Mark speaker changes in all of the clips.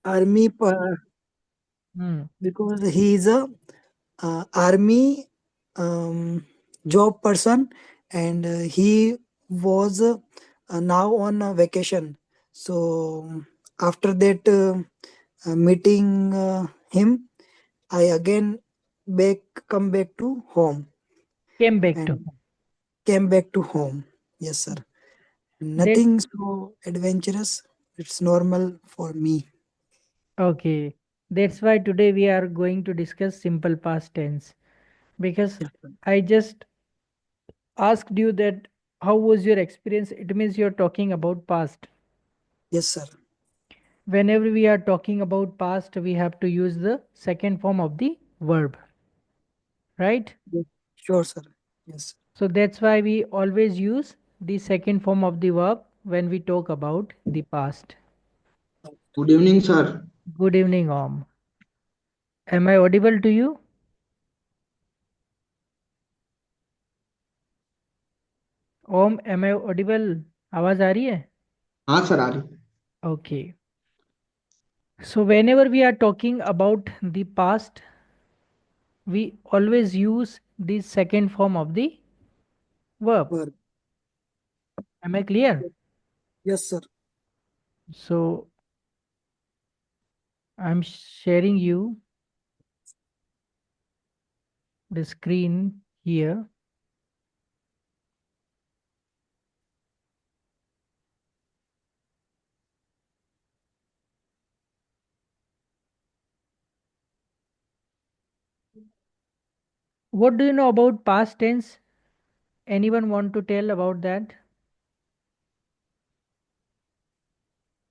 Speaker 1: army
Speaker 2: Hmm.
Speaker 1: because he is a army um, job person, and he was now on a vacation. So after that meeting him, I again back come back to home
Speaker 2: Came back to.
Speaker 1: and came back to home. Yes, sir.
Speaker 2: That's
Speaker 1: Nothing so adventurous. It's normal for me.
Speaker 2: okay. That's why today we are going to discuss simple past tense because
Speaker 1: Yes, sir.
Speaker 2: I just asked you that how was your experience? It means you're talking about past.
Speaker 1: Yes, sir.
Speaker 2: Whenever we are talking about past, we have to use the second form of the verb, right?
Speaker 1: Yes. Sure, sir. Yes.
Speaker 2: So that's why we always use the second form of the verb when we talk about the past.
Speaker 3: Good evening, sir.
Speaker 2: Good evening, Om. Am I audible to you? Om, am I audible? आवाज आ रही है?
Speaker 3: हाँ sir, आ रही।
Speaker 2: Okay. So whenever we are talking about the past, we always use the second form of the verb.
Speaker 1: Verb.
Speaker 2: Am I clear?
Speaker 1: Yes, sir.
Speaker 2: So I'm sharing you the screen here. What do you know about past tense? Anyone want to tell about that?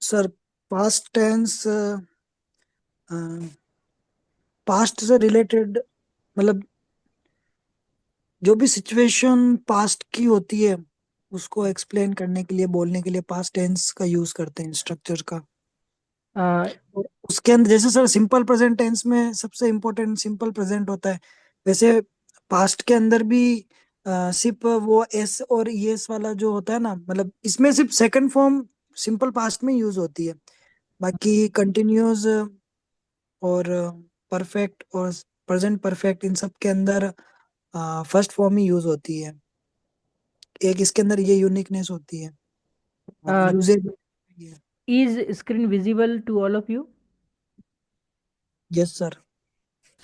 Speaker 1: Sir past tense past से related मतलब जो भी situation past की होती है उसको explain करने के लिए बोलने के लिए पास्ट टेंस का यूज करते हैं स्ट्रक्चर का।
Speaker 2: Uh,
Speaker 1: और उसके अंदर जैसे सर सिंपल प्रेजेंट टेंस में सबसे इम्पोर्टेंट सिंपल प्रेजेंट होता है, वैसे पास्ट के अंदर भी सिर्फ वो एस और ईएस वाला जो होता है ना, मतलब इसमें सिर्फ सेकंड फॉर्म सिंपल पास्ट में यूज होती है। बाकी कंटिन्यूस और परफेक्ट और प्रेजेंट परफेक्ट इन सब के अंदर फर्स्ट फॉर्म ही यूज होती है। एक इसके अंदर ये यूनिकनेस होती है
Speaker 2: uh,
Speaker 1: uses.
Speaker 2: is screen visible to all of you?
Speaker 1: Yes sir.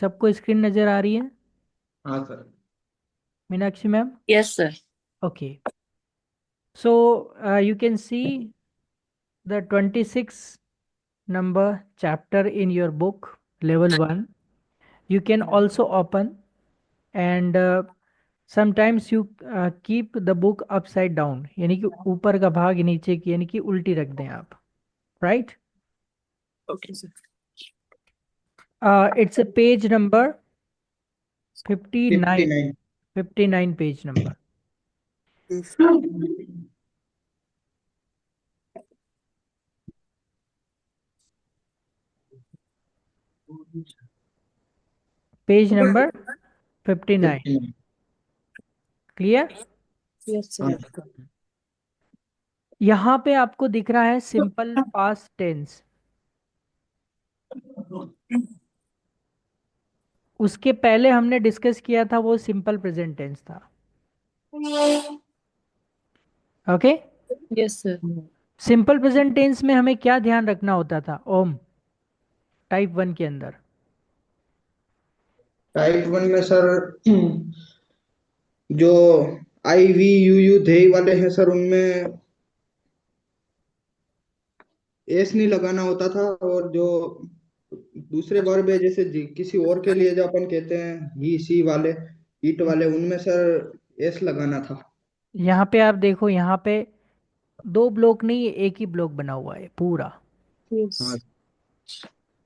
Speaker 2: सबको स्क्रीन नजर आ रही है?
Speaker 3: हाँ sir.
Speaker 2: Meenakshi ma'am?
Speaker 4: Yes, sir.
Speaker 2: Okay. So you can see the 26 number chapter in your book, level 1. You can also open and sometimes you keep the book upside down, यानी कि ऊपर का भाग नीचे की यानी कि उल्टी रख दें आप, right?
Speaker 1: Okay sir.
Speaker 2: It's a page number 59,
Speaker 3: 59।
Speaker 2: 59 page number. Page number 59.
Speaker 3: 59।
Speaker 2: Clear?
Speaker 4: Yes,
Speaker 3: हाँ
Speaker 4: sir.
Speaker 3: सर।
Speaker 2: यहाँ पे आपको दिख रहा है सिंपल पास्ट टेंस। उसके पहले हमने डिस्कस किया था वो सिंपल प्रेजेंट टेंस था। Okay?
Speaker 4: Yes, sir.
Speaker 2: Simple present tense में हमें क्या ध्यान रखना होता था ओम, टाइप 1 के अंदर?
Speaker 3: टाइप 1 में सर जो आई वी यू यू दे वाले हैं सर, उनमें एस नहीं लगाना होता था। और जो दूसरे वर्ब है, जैसे किसी और के लिए जो अपन कहते हैं ही सी वाले, इट वाले, उनमें सर एस लगाना था।
Speaker 2: यहाँ पे आप देखो, यहाँ पे दो ब्लॉक नहीं, एक ही ब्लॉक बना हुआ है पूरा।
Speaker 3: हाँ।
Speaker 4: Yes.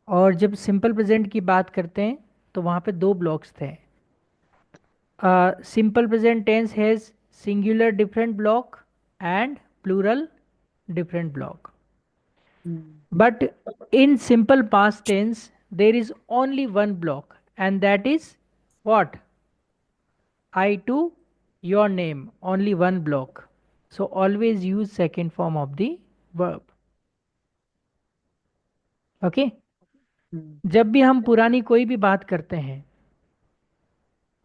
Speaker 2: और जब सिंपल प्रेजेंट की बात करते हैं तो वहाँ पे दो ब्लॉक्स थे। Simple present tense has singular different block and plural different block, but in simple past tense there is only one block, and that is what? I to your name, only one block. So always use second form of the verb. Okay.
Speaker 1: Hmm,
Speaker 2: जब भी हम पुरानी कोई भी बात करते हैं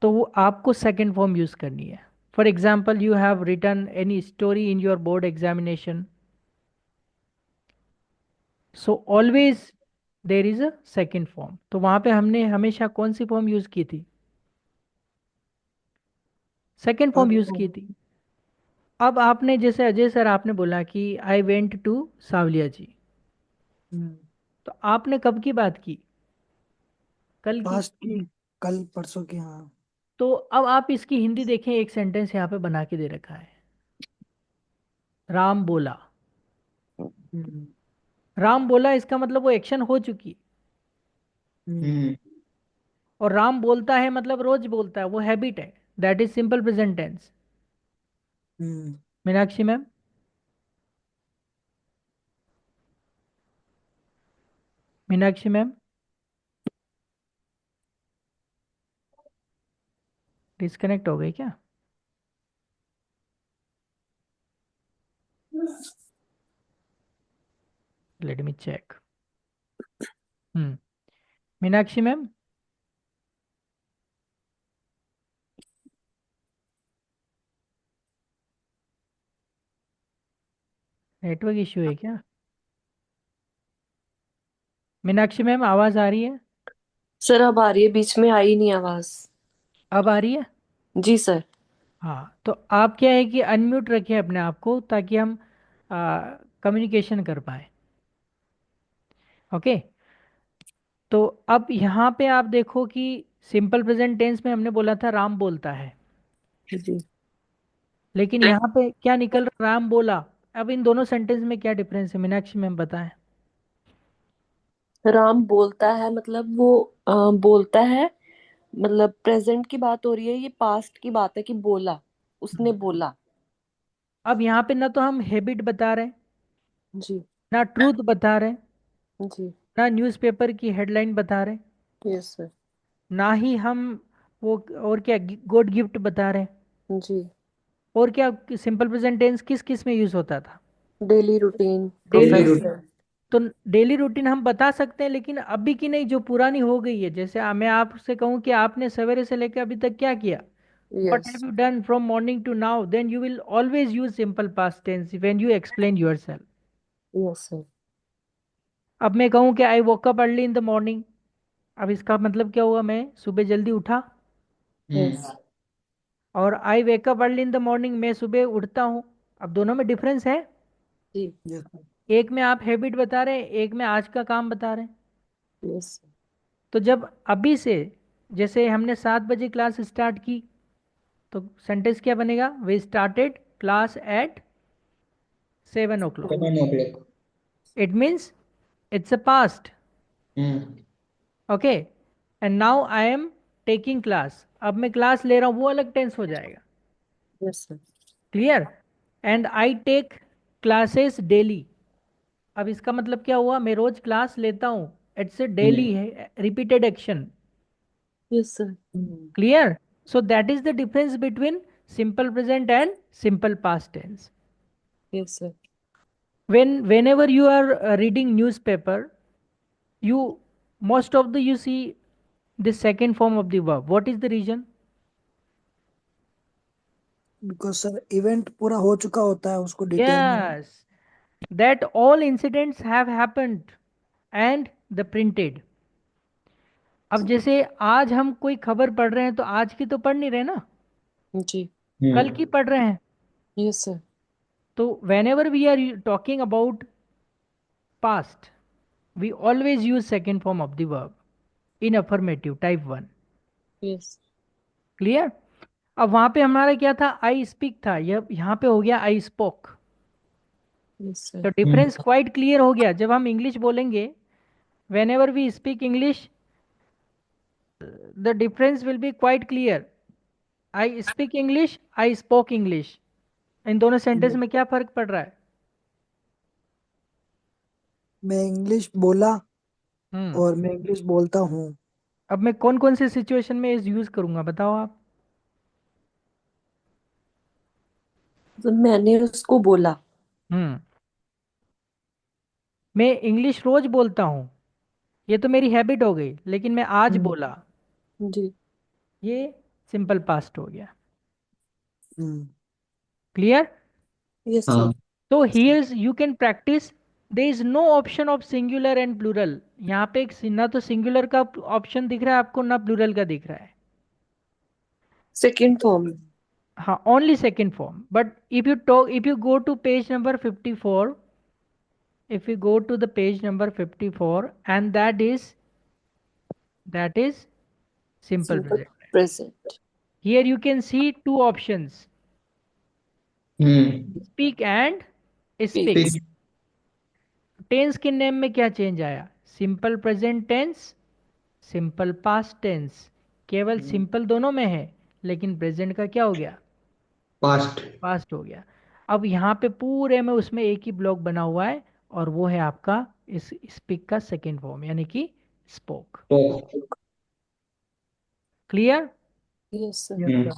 Speaker 2: तो वो आपको सेकंड फॉर्म यूज करनी है। For example, you have written any story in your board examination, so always there is a second form. तो वहां पे हमने हमेशा कौन सी फॉर्म यूज की थी? सेकेंड फॉर्म
Speaker 1: फर्स्ट
Speaker 2: यूज की
Speaker 1: फॉर्म।
Speaker 2: थी। अब आपने जैसे अजय सर आपने बोला कि आई वेंट टू सावलिया जी,
Speaker 1: हम्म,
Speaker 2: तो आपने कब की बात की? कल की।
Speaker 1: पास्ट की, कल परसों की, हाँ।
Speaker 2: तो अब आप इसकी हिंदी देखें, एक सेंटेंस यहाँ पे बना के दे रखा है, राम बोला।
Speaker 1: हम्म,
Speaker 2: राम बोला इसका मतलब वो एक्शन हो चुकी।
Speaker 1: हम्म,
Speaker 3: हम्म।
Speaker 2: और राम बोलता है मतलब रोज बोलता है, वो हैबिट है। That is simple present tense.
Speaker 1: Hmm.
Speaker 2: Meenakshi ma'am, Meenakshi ma'am, disconnect हो गई क्या? Let me check. Hmm. Meenakshi ma'am, network issue है क्या? मीनाक्षी मैम, आवाज आ रही है?
Speaker 4: सर अब आ रही है, बीच में आई नहीं आवाज।
Speaker 2: अब आ रही है?
Speaker 4: जी सर।
Speaker 2: हाँ, तो आप क्या है कि अनम्यूट रखें अपने आप को, ताकि हम कम्युनिकेशन कर पाए। ओके। तो अब यहाँ पे आप देखो कि सिंपल प्रेजेंट टेंस में हमने बोला था राम बोलता है,
Speaker 4: जी।
Speaker 2: लेकिन यहाँ पे क्या निकल रहा? राम बोला। अब इन दोनों सेंटेंस में क्या डिफरेंस है? मीनाक्षी मैम बताएं।
Speaker 4: राम बोलता है मतलब वो बोलता है, मतलब प्रेजेंट की बात हो रही है, ये पास्ट की बात है कि बोला, उसने बोला।
Speaker 2: अब यहाँ पे ना तो हम हैबिट बता रहे हैं,
Speaker 4: जी।
Speaker 2: ना ट्रूथ बता रहे हैं,
Speaker 4: जी।
Speaker 2: ना न्यूज़पेपर की हेडलाइन बता रहे हैं,
Speaker 4: यस सर।
Speaker 2: ना ही हम वो और क्या गॉड गिफ्ट बता रहे हैं।
Speaker 4: जी।
Speaker 2: और क्या? सिंपल प्रेजेंट टेंस किस किस में यूज होता था?
Speaker 4: Daily routine,
Speaker 2: daily
Speaker 3: daily
Speaker 2: routine.
Speaker 3: Routine.
Speaker 4: Professor.
Speaker 2: तो डेली रूटीन हम बता सकते हैं, लेकिन अभी की नहीं, जो पुरानी हो गई है। जैसे मैं आपसे कहूँ कि आपने सवेरे से लेकर अभी तक क्या किया, what
Speaker 4: yes.
Speaker 2: have you done from morning to now, then you will always use simple past tense when you explain yourself.
Speaker 4: Yes sir.
Speaker 2: अब मैं कहूँ कि आई woke up early in the morning, अब इसका मतलब क्या हुआ? मैं सुबह जल्दी उठा।
Speaker 4: यस।
Speaker 2: और I wake up early in the morning, मैं सुबह उठता हूँ। अब दोनों में डिफरेंस है।
Speaker 4: जी।
Speaker 1: यस।
Speaker 2: एक में आप हैबिट बता रहे हैं, एक में आज का काम बता रहे हैं।
Speaker 4: यस।
Speaker 2: तो जब अभी से, जैसे हमने 7 बजे क्लास स्टार्ट की, तो सेंटेंस क्या बनेगा? We started class at 7 o'clock।
Speaker 3: 7 o'clock।
Speaker 2: It means it's a past.
Speaker 3: Hmm.
Speaker 2: Okay. And now I am taking class, अब मैं क्लास ले रहा हूँ, वो अलग टेंस हो जाएगा।
Speaker 4: Yes sir.
Speaker 2: Clear? And I take classes daily, अब इसका मतलब क्या हुआ? मैं रोज क्लास लेता हूँ। It's a daily
Speaker 3: hmm.
Speaker 2: है, repeated action.
Speaker 4: Yes sir.
Speaker 1: Hmm,
Speaker 2: clear? So that is the difference between simple present and simple past tense.
Speaker 4: Yes sir.
Speaker 2: Whenever you are reading newspaper, you most of the you see the second form of the verb. What is the reason?
Speaker 1: Because sir event पूरा हो चुका होता है, उसको detail में।
Speaker 2: Yes, that all incidents have happened and the printed. अब जैसे आज हम कोई खबर पढ़ रहे हैं, तो आज की तो पढ़ नहीं रहे ना,
Speaker 4: जी।
Speaker 2: कल की पढ़ रहे हैं।
Speaker 4: Yes sir.
Speaker 2: तो whenever we are talking about past, we always use second form of the verb in affirmative type 1.
Speaker 4: Yes.
Speaker 2: Clear? अब वहां पे हमारा क्या था? आई स्पीक था, यह यहाँ पे हो गया आई स्पोक।
Speaker 4: Yes sir.
Speaker 2: तो डिफरेंस क्वाइट क्लियर हो गया। जब हम इंग्लिश बोलेंगे, whenever we speak English, the difference will be quite clear. I speak English, I spoke English, इन दोनों सेंटेंस में क्या फर्क पड़ रहा है?
Speaker 1: मैं इंग्लिश बोला
Speaker 2: हम्म।
Speaker 1: और मैं इंग्लिश बोलता हूँ।
Speaker 2: अब मैं कौन कौन से सिचुएशन में इस यूज करूंगा, बताओ आप।
Speaker 4: तो मैंने उसको बोला।
Speaker 2: हम्म। मैं इंग्लिश रोज बोलता हूँ, ये तो मेरी हैबिट हो गई, लेकिन मैं आज बोला,
Speaker 4: जी।
Speaker 2: ये सिंपल पास्ट हो गया।
Speaker 1: हम्म।
Speaker 2: क्लियर?
Speaker 4: यस
Speaker 3: हाँ।
Speaker 4: सर।
Speaker 2: तो here's you can practice, there is no option of singular and plural. यहाँ पे ना तो सिंगुलर का ऑप्शन दिख रहा है आपको, ना प्लूरल का दिख रहा है।
Speaker 4: Second form.
Speaker 2: हाँ, only second form. But if you go to page number 54, if you go to the page number 54, and that is simple
Speaker 4: simple
Speaker 2: present.
Speaker 4: Present.
Speaker 2: Here you can see two options,
Speaker 3: hmm.
Speaker 2: speak and speak.
Speaker 4: Speaks.
Speaker 3: ठीक।
Speaker 2: Tense के name में क्या change आया? Simple present tense, simple past tense. केवल simple दोनों में है, लेकिन प्रेजेंट का क्या हो गया?
Speaker 3: पास्ट।
Speaker 2: पास्ट हो गया। अब यहाँ पे पूरे में उसमें एक ही ब्लॉक बना हुआ है, और वो है आपका इस स्पीक का सेकेंड फॉर्म, यानी कि spoke.
Speaker 3: Talk.
Speaker 2: Clear?
Speaker 4: Yes sir.
Speaker 3: Hmm.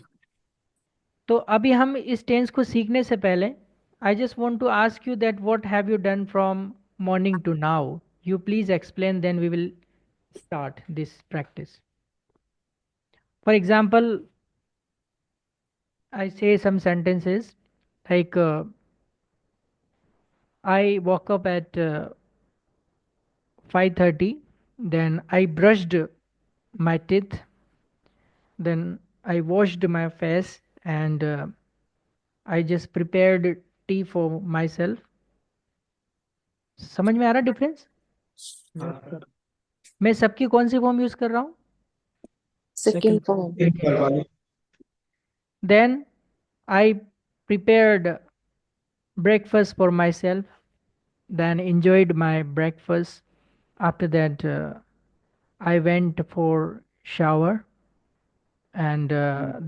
Speaker 2: तो अभी हम इस टेंस को सीखने से पहले, I just want to ask you that what have you done from morning to now. You please explain, then we will start this practice. For example, I say some sentences like I woke up at 5:30, then I brushed my teeth, then I washed my face, and I just prepared tea for myself. समझ में आ रहा difference?
Speaker 1: Yes sir.
Speaker 2: मैं सबकी कौन सी form use कर रहा हूँ?
Speaker 4: Second
Speaker 1: second.
Speaker 4: Form.
Speaker 3: Simple वाली।
Speaker 2: Then I prepared breakfast for myself, then enjoyed my breakfast. After that, I went for shower, and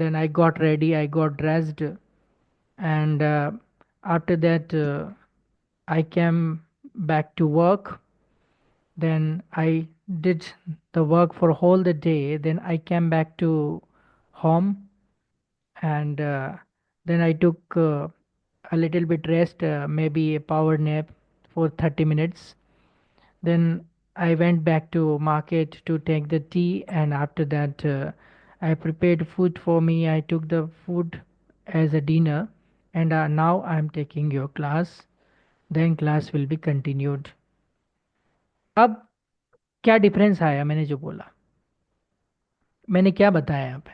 Speaker 2: then I got ready, I got dressed, and after that, I came back to work. Then I did the work for whole the day. Then I came back to home, and then I took a little bit rest, maybe a power nap for 30 minutes. Then I went back to market to take the tea, and after that, I prepared food for me. I took the food as a dinner, and now I'm taking your class. Then class will be continued. अब क्या difference आया? मैंने जो बोला, मैंने क्या बताया यहाँ पे?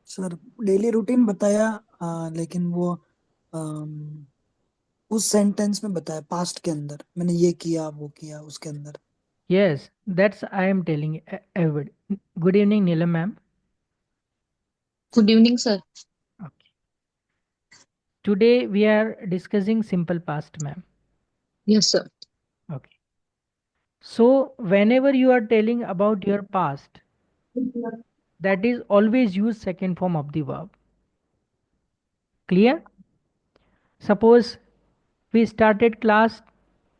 Speaker 1: सर डेली रूटीन बताया, लेकिन वो अम, उस सेंटेंस में बताया, पास्ट के अंदर मैंने ये किया वो किया उसके अंदर।
Speaker 2: Yes, that's I am telling everybody. Good evening, Neelam ma'am.
Speaker 5: Good evening, sir.
Speaker 2: Okay. Today we are discussing simple past, ma'am.
Speaker 5: Yes, sir.
Speaker 2: Okay. So whenever you are telling about your past, that is always use second form of the verb. Clear? Suppose we started class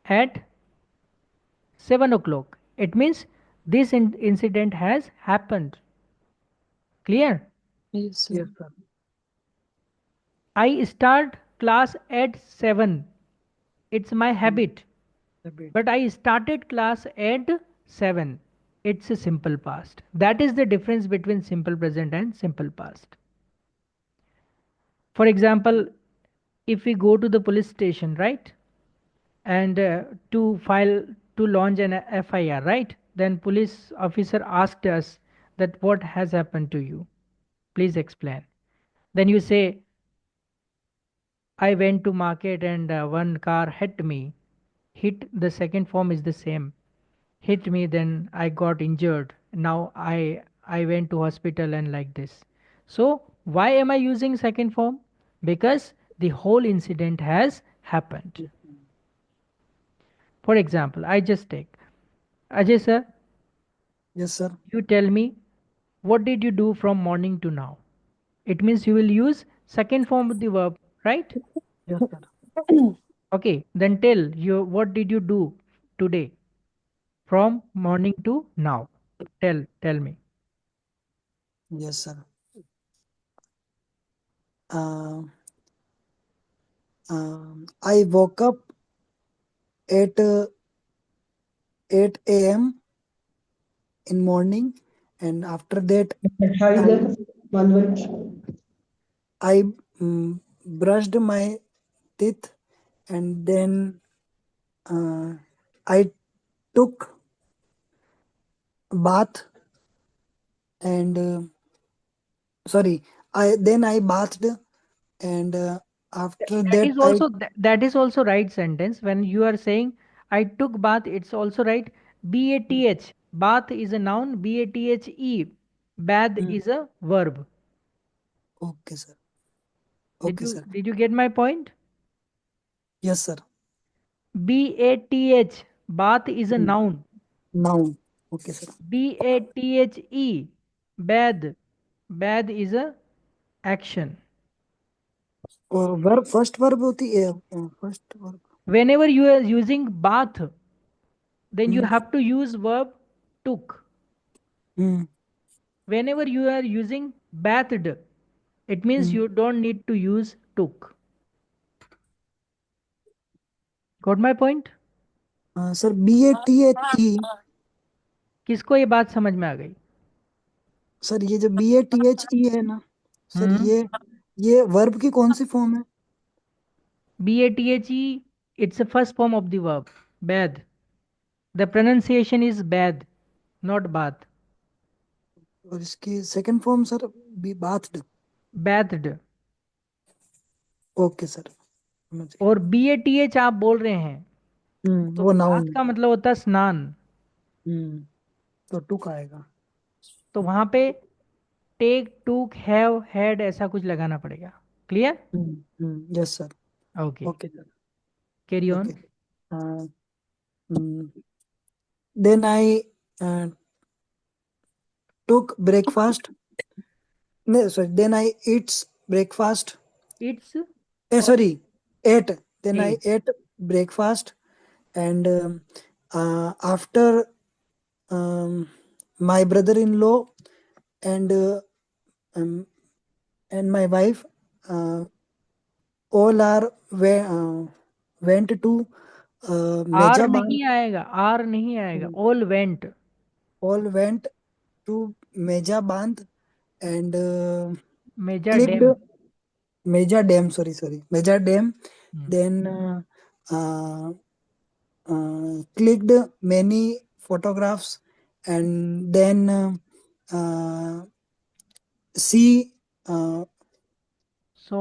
Speaker 2: at 7 o'clock. It means this incident has happened. Clear?
Speaker 4: Yes sir.
Speaker 1: Yes sir.
Speaker 2: I start class at 7. It's my habit. But I started class at 7. It's a simple past. That is the difference between simple present and simple past. For example, if we go to the police station, right? And to launch an FIR, right? Then police officer asked us that what has happened to you? Please explain. Then you say, I went to market and one car hit me. Hit, the second form is the same. Hit me, then I got injured. Now I went to hospital and like this. So why am I using second form? Because the whole incident has happened. For example, I just take Ajay sir,
Speaker 1: yes sir.
Speaker 2: you tell me what did you do from morning to now? It means you will use second form of the verb, right?
Speaker 1: Yes sir.
Speaker 2: Okay, then tell you what did you do today from morning to now? Tell me.
Speaker 1: Yes sir. I woke up at 8 a.m. in morning, and after that I brushed my teeth, and then I took bath, and sorry, I bathed, and after
Speaker 2: That
Speaker 1: that
Speaker 2: is also that is also right sentence. When you are saying I took bath, it's also right. Bath. Bath is a noun. Bathe. Bath
Speaker 1: Hmm.
Speaker 2: is a verb.
Speaker 1: Okay, sir.
Speaker 2: Did
Speaker 1: Okay,
Speaker 2: you
Speaker 1: sir.
Speaker 2: did you get my point?
Speaker 1: Yes, sir.
Speaker 2: Bath. Bath is a
Speaker 1: Hmm.
Speaker 2: noun.
Speaker 1: Now, okay, sir.
Speaker 2: Bathe. Bath. Bath is a action.
Speaker 1: Verb first verb होती है, first verb.
Speaker 2: Whenever you are using bath, then you
Speaker 1: hmm.
Speaker 2: have to use verb took.
Speaker 1: Hmm.
Speaker 2: Whenever you are using bathed, it means
Speaker 1: hmm.
Speaker 2: you don't need to use took. Got my point?
Speaker 1: Sir BATHE.
Speaker 2: किसको ये बात समझ में आ गई?
Speaker 1: Sir ये जो BATHE है ना सर, ये वर्ब की कौन सी फॉर्म है?
Speaker 2: bathe, it's a first form of the verb bathe. The pronunciation is bath, not bath.
Speaker 1: और इसकी second form sir be bathed.
Speaker 2: Bathed.
Speaker 1: Okay sir, समझ गए.
Speaker 2: और bath आप बोल रहे हैं, तो
Speaker 1: वो
Speaker 2: बाथ
Speaker 1: नाउन.
Speaker 2: का मतलब होता है स्नान.
Speaker 1: हम्म. तो टुक आएगा.
Speaker 2: तो वहां पे टेक टूक हैव हैड ऐसा कुछ लगाना पड़ेगा. Clear?
Speaker 1: Yes sir.
Speaker 2: Okay,
Speaker 1: okay sir.
Speaker 2: Carry on.
Speaker 1: Okay. Then I took breakfast. No, sorry. Then I eats breakfast.
Speaker 2: It's
Speaker 1: Sorry, ate. Then I
Speaker 2: eight.
Speaker 1: ate breakfast, and after um, my brother-in-law and um, and my wife uh, all went to
Speaker 2: are
Speaker 1: Mejaban.
Speaker 2: नहीं आएगा, are नहीं आएगा. All went.
Speaker 1: All went to Mejaband and
Speaker 2: Meja
Speaker 1: clicked
Speaker 2: dam.
Speaker 1: Meja Dam. Sorry, Meja Dam. Then uh, clicked many photographs, and then see
Speaker 2: so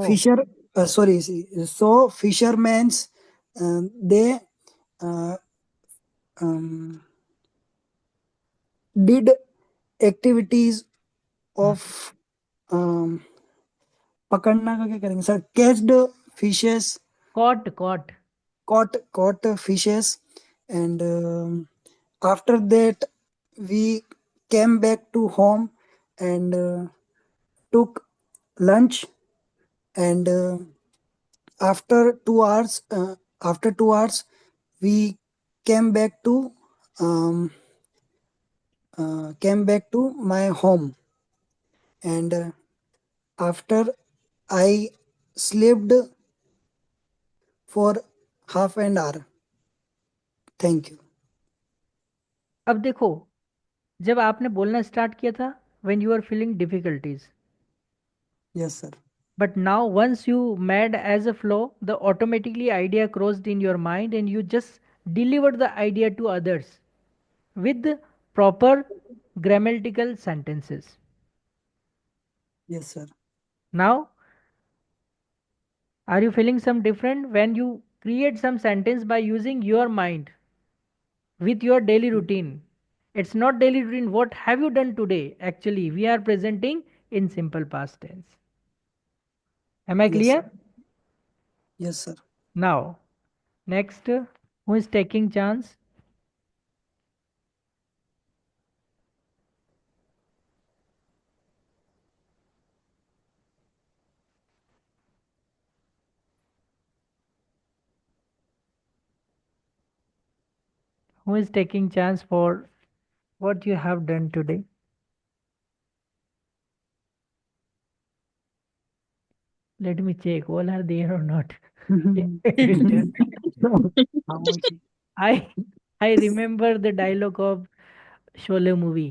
Speaker 1: fisher. So fishermen's they uh, um, did activities of पकड़ना का क्या करेंगे sir? Catched fishes.
Speaker 2: Caught.
Speaker 1: Caught fishes, and after that we came back to home and took lunch, and after 2 hours we came back to um, my home, and after I slept for half an hour. Thank you.
Speaker 2: अब देखो, जब आपने बोलना start किया था when you are feeling difficulties,
Speaker 1: Yes sir.
Speaker 2: but now once you made as a flow, the automatically idea crossed in your mind and you just delivered the idea to others with the proper grammatical sentences.
Speaker 1: Yes sir.
Speaker 2: Now, are you feeling some different when you create some sentence by using your mind with your daily routine? It's not daily routine. What have you done today? Actually, we are presenting in simple past tense. Am I
Speaker 1: Yes sir.
Speaker 2: clear?
Speaker 1: Yes sir.
Speaker 2: Now, next, who is taking chance? Who is taking chance for what you have done today? Let me check. All are there or not?
Speaker 1: How much?
Speaker 2: I I remember the dialogue of Sholay movie.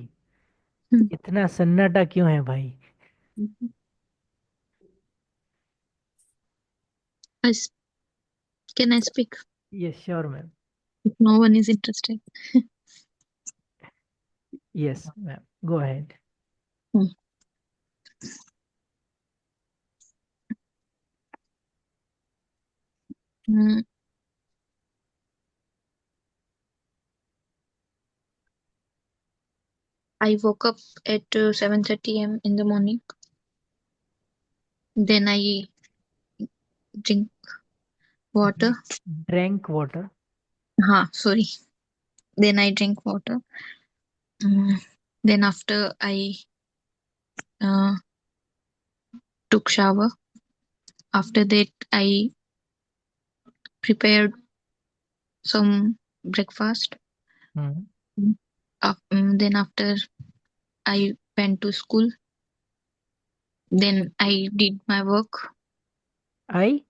Speaker 2: इतना सन्नाटा क्यों है भाई?
Speaker 5: Can I speak?
Speaker 2: Yes, sure, ma'am.
Speaker 5: If no one is interested.
Speaker 2: Yes, ma'am. Go ahead.
Speaker 5: Hmm. Mm, I woke up at 7:30 a.m. in the morning. Then I drink water.
Speaker 2: Drank water.
Speaker 5: Sorry. Then I drink water. Then after I uh, took shower. After that I prepared some breakfast.
Speaker 2: Hmm.
Speaker 5: Then after I went to school. Then I did my work.
Speaker 2: I?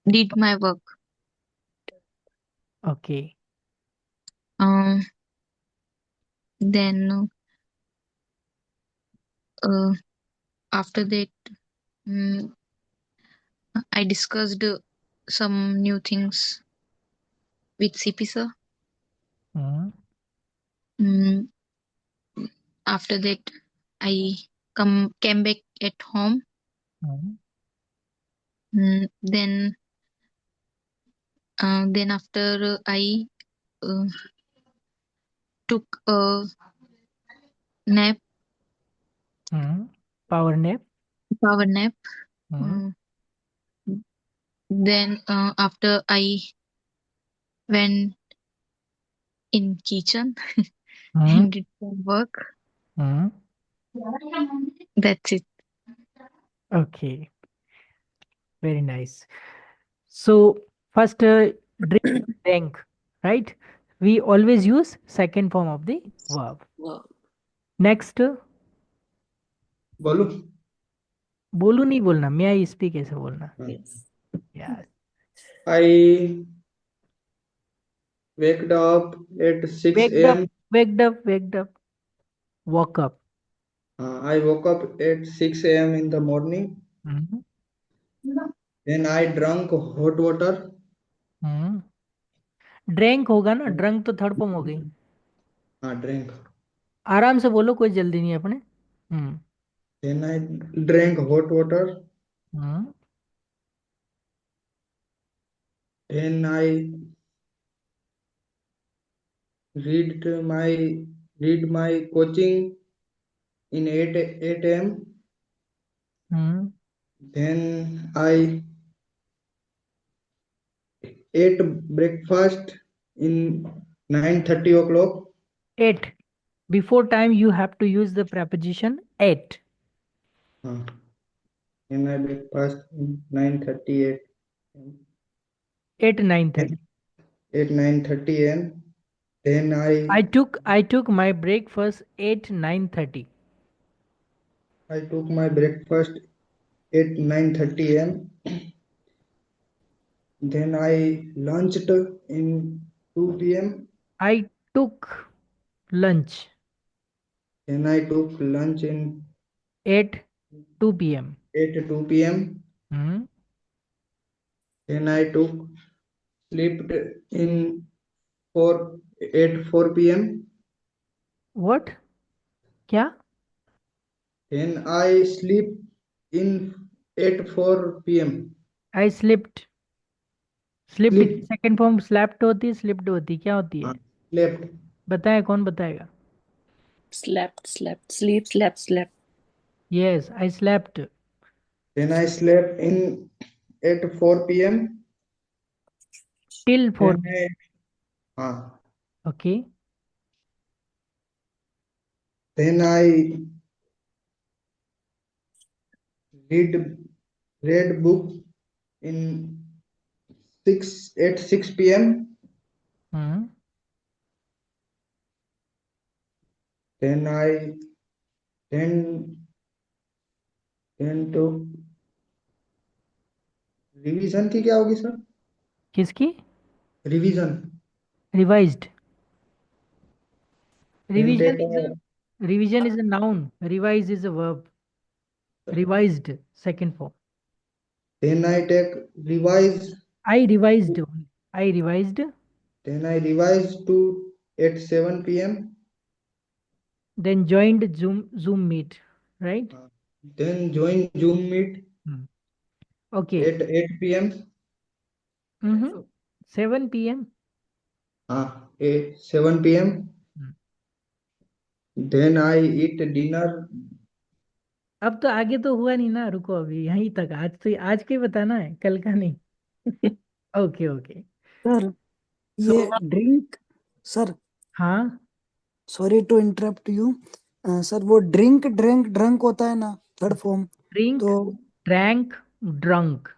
Speaker 5: Did my work.
Speaker 2: Okay.
Speaker 5: Then after that, I discussed some new things with CP sir.
Speaker 2: Hmm.
Speaker 5: Mm, After that, I came back at home.
Speaker 2: Hmm.
Speaker 5: Then after I uh, took a nap,
Speaker 2: Hmm. Power nap.
Speaker 5: power nap.
Speaker 2: Hmm.
Speaker 5: Then after I went in kitchen
Speaker 2: Hmm.
Speaker 5: and did some work.
Speaker 2: Hmm.
Speaker 5: That's it.
Speaker 2: Okay. Very nice. So first, drink, drank, right? We always use second form of the verb.
Speaker 4: Wow.
Speaker 2: Next,
Speaker 3: बोलू?
Speaker 2: बोलू नहीं बोलना, मैं I speak ऐसे बोलना.
Speaker 4: Yes.
Speaker 2: Yes.
Speaker 3: I waked up at 6
Speaker 2: Waked up,
Speaker 3: a.m.
Speaker 2: waked up, waked up, woke up.
Speaker 3: I woke up at 6 a.m. in the morning.
Speaker 2: Hmm.
Speaker 3: Then I drank hot water.
Speaker 2: Hmm. Drank होगा ना, drunk तो third form हो गई.
Speaker 3: Drank.
Speaker 2: आराम से बोलो, कोई जल्दी नहीं है अपने. हम्म.
Speaker 3: Then I drank hot water.
Speaker 2: Hmm.
Speaker 3: Then I read my read my coaching in 8 a.m.
Speaker 2: Hmm.
Speaker 3: Then I ate breakfast in 9:30 o'clock.
Speaker 2: 8. Before time you have to use the preposition 8.
Speaker 3: Uh, then I breakfast in 9:38
Speaker 2: 8 9:30.
Speaker 3: at 9:30 a.m. Then
Speaker 2: I took my breakfast 8 9:30.
Speaker 3: I took my breakfast at 9:30 a.m. Then I lunched in 2 p.m.
Speaker 2: I took lunch
Speaker 3: Then I took lunch in
Speaker 2: at 2 p.m.
Speaker 3: at 2 p.m.
Speaker 2: Hmm.
Speaker 3: Then I took slept in 4 at 4 p.m.
Speaker 2: What? क्या?
Speaker 3: Then I sleep in at 4 p.m.
Speaker 2: I slept. Slipped की
Speaker 3: Sleep.
Speaker 2: Second form slapped होती है, slipped होती है, क्या होती है?
Speaker 3: Slept.
Speaker 2: बताए, कौन बताएगा?
Speaker 4: Sleep, slept.
Speaker 2: Yes, I slept.
Speaker 3: Then I slept in at 4 p.m.
Speaker 2: Till 4.
Speaker 3: Then uh,
Speaker 2: okay.
Speaker 3: then I read read book in 6 p.m.
Speaker 2: Hmm.
Speaker 3: Then I then तो रिवीजन की क्या होगी सर?
Speaker 2: किसकी?
Speaker 3: Revision.
Speaker 2: Revised.
Speaker 3: Then
Speaker 2: Revision
Speaker 3: take
Speaker 2: is revision is a noun. Revise is a verb. Revised, second form.
Speaker 3: then I take revise.
Speaker 2: I revised. I revised.
Speaker 3: Then I revise to at 7 p.m.
Speaker 2: Then joined Zoom meet. Right?
Speaker 3: Then join Zoom meet
Speaker 2: Okay.
Speaker 3: at 8 p.m.
Speaker 2: 7 p.m.
Speaker 3: 7 p.m. Then I eat dinner.
Speaker 2: अब तो आगे तो हुआ नहीं ना, रुको अभी यहीं तक। आज तो आज का ही बताना है, कल का नहीं। Okay okay.
Speaker 1: सर ये ड्रिंक, सर
Speaker 2: हाँ
Speaker 1: sorry to interrupt you sir, वो ड्रिंक ड्रिंक ड्रंक होता है ना थर्ड फॉर्म,
Speaker 2: ड्रिंक
Speaker 1: तो
Speaker 2: ड्रैंक ड्रंक।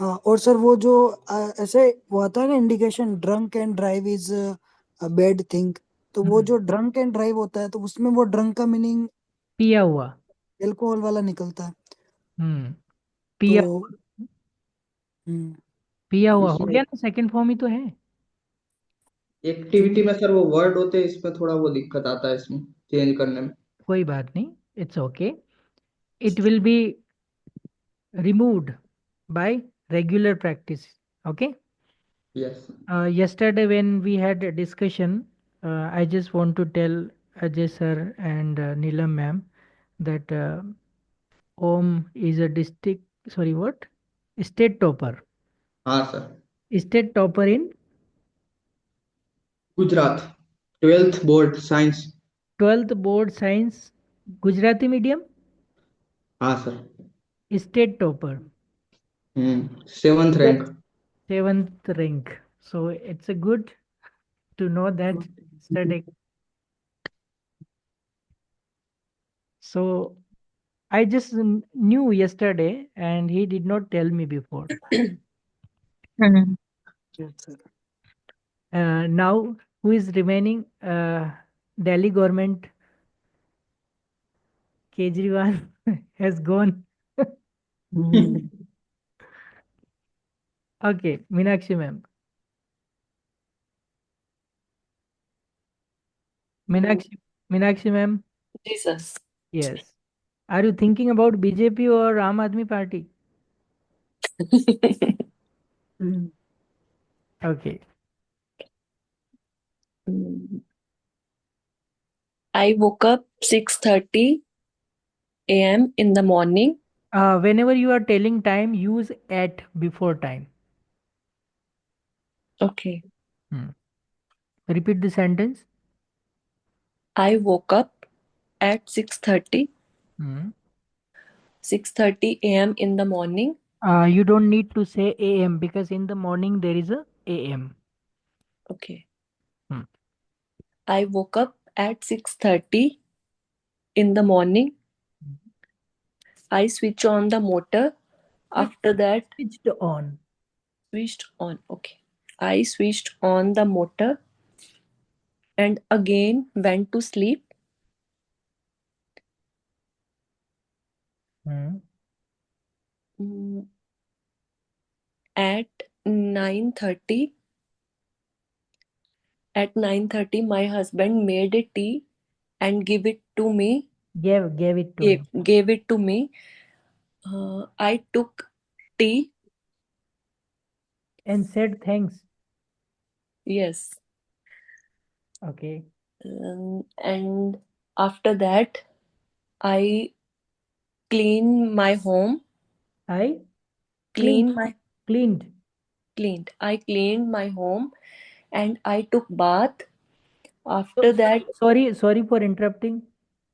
Speaker 1: हाँ। और सर वो जो ऐसे वो आता है ना indication, drunk and drive is a bad thing, तो वो जो ड्रंक एंड ड्राइव होता है तो उसमें वो ड्रंक का मीनिंग
Speaker 2: पिया हुआ।
Speaker 1: एल्कोहल वाला निकलता है।
Speaker 2: पिया
Speaker 1: तो हम्म,
Speaker 2: पिया हुआ हो
Speaker 3: इसमें
Speaker 2: गया ना, सेकंड फॉर्म ही तो है।
Speaker 3: एक्टिविटी में सर वो वर्ड होते हैं, इसमें थोड़ा वो दिक्कत आता है इसमें चेंज करने में।
Speaker 2: कोई बात नहीं, it's okay. It will be removed by regular practice. Okay.
Speaker 3: Yes.
Speaker 2: Yesterday when we had a discussion, I just want to tell Ajay sir and Neelam ma'am that Om is a district, sorry, what? State topper.
Speaker 3: हाँ sir.
Speaker 2: State topper in
Speaker 3: Gujarat 12th board science.
Speaker 2: 12th board science, Gujarati medium,
Speaker 3: हाँ sir.
Speaker 2: state topper,
Speaker 3: 7th rank.
Speaker 2: 7th rank. So it's a good to know that study. So I just knew yesterday and he did not tell me before.
Speaker 1: yes, sir.
Speaker 2: Now who is remaining? Delhi government, Kejriwal has gone.
Speaker 1: Hmm,
Speaker 2: Okay, Meenakshi ma'am. Meenakshi ma'am.
Speaker 4: Jesus.
Speaker 2: Yes. Are you thinking about BJP or Aam Aadmi Party?
Speaker 1: Hmm,
Speaker 2: Okay.
Speaker 4: I woke up 6:30 a.m. in the morning.
Speaker 2: Whenever you are telling time, use at before time.
Speaker 4: Okay.
Speaker 2: Repeat the sentence.
Speaker 4: I woke up at 6:30 a.m. in the morning.
Speaker 2: You don't need to say AM because in the morning there is a AM.
Speaker 4: Okay. I woke up at 6:30 in the morning. I switch on the motor. After that,
Speaker 2: Switched on.
Speaker 4: switched on. Okay. I switched on the motor and again went to sleep. At 9:30. At 9:30, my husband made a tea and gave it to me.
Speaker 2: Gave it to me.
Speaker 4: Gave it to me. I took tea.
Speaker 2: And said thanks.
Speaker 4: Yes.
Speaker 2: Okay.
Speaker 4: And after that, I cleaned my home.
Speaker 2: I
Speaker 4: Cleaned.
Speaker 2: cleaned.
Speaker 4: I cleaned my home and I took bath. After that,
Speaker 2: Sorry for interrupting.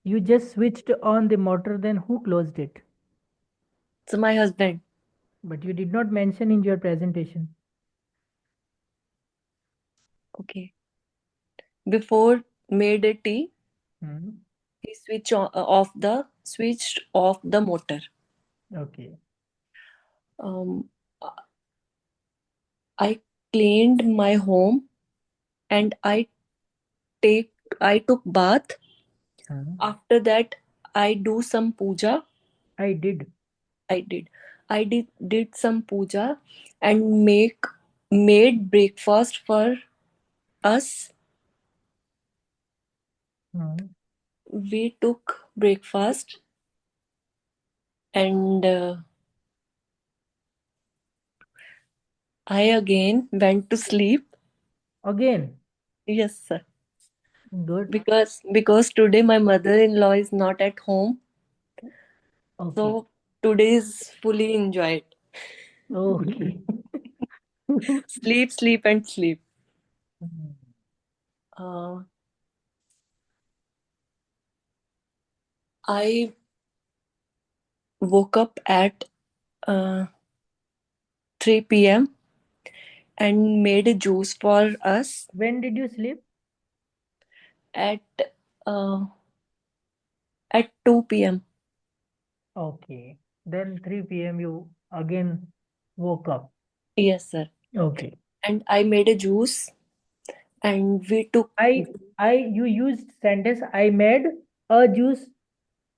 Speaker 2: You just switched on the motor, then who closed it?
Speaker 4: so my husband.
Speaker 2: But you did not mention in your presentation.
Speaker 4: Okay. Before made a tea, he switched off the motor.
Speaker 2: Okay.
Speaker 4: I cleaned my home and I took bath. After that, I do some puja.
Speaker 2: I did
Speaker 4: some puja and made breakfast for us. We took breakfast and I again went to sleep.
Speaker 2: Again,
Speaker 4: Yes, sir.
Speaker 2: good.
Speaker 4: Because today my mother-in-law is not at home,
Speaker 2: Okay.
Speaker 4: so today is fully enjoyed.
Speaker 2: Okay.
Speaker 4: Sleep, sleep, and sleep.
Speaker 2: Hmm.
Speaker 4: I woke up at 3 p.m. and made a juice for us
Speaker 2: When did you sleep?
Speaker 4: at uh, 2 p.m.
Speaker 2: Okay. Then 3 p.m. you again woke up.
Speaker 4: Yes, sir.
Speaker 2: Okay.
Speaker 4: And I made a juice and we took.
Speaker 2: You used sentence I made a juice.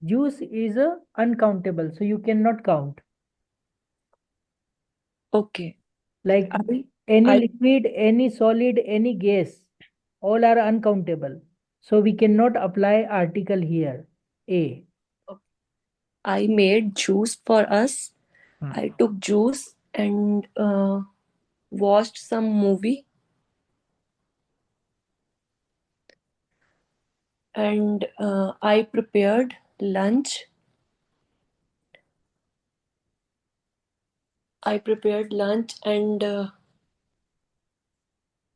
Speaker 2: Juice is uncountable, so you cannot count.
Speaker 4: Okay.
Speaker 2: Like
Speaker 4: I
Speaker 2: any
Speaker 4: I
Speaker 2: liquid, any solid, any gas, all are uncountable. So we cannot apply article here. A.
Speaker 4: I made juice for us.
Speaker 2: Hmm.
Speaker 4: I took juice and watched some movie and I prepared lunch. And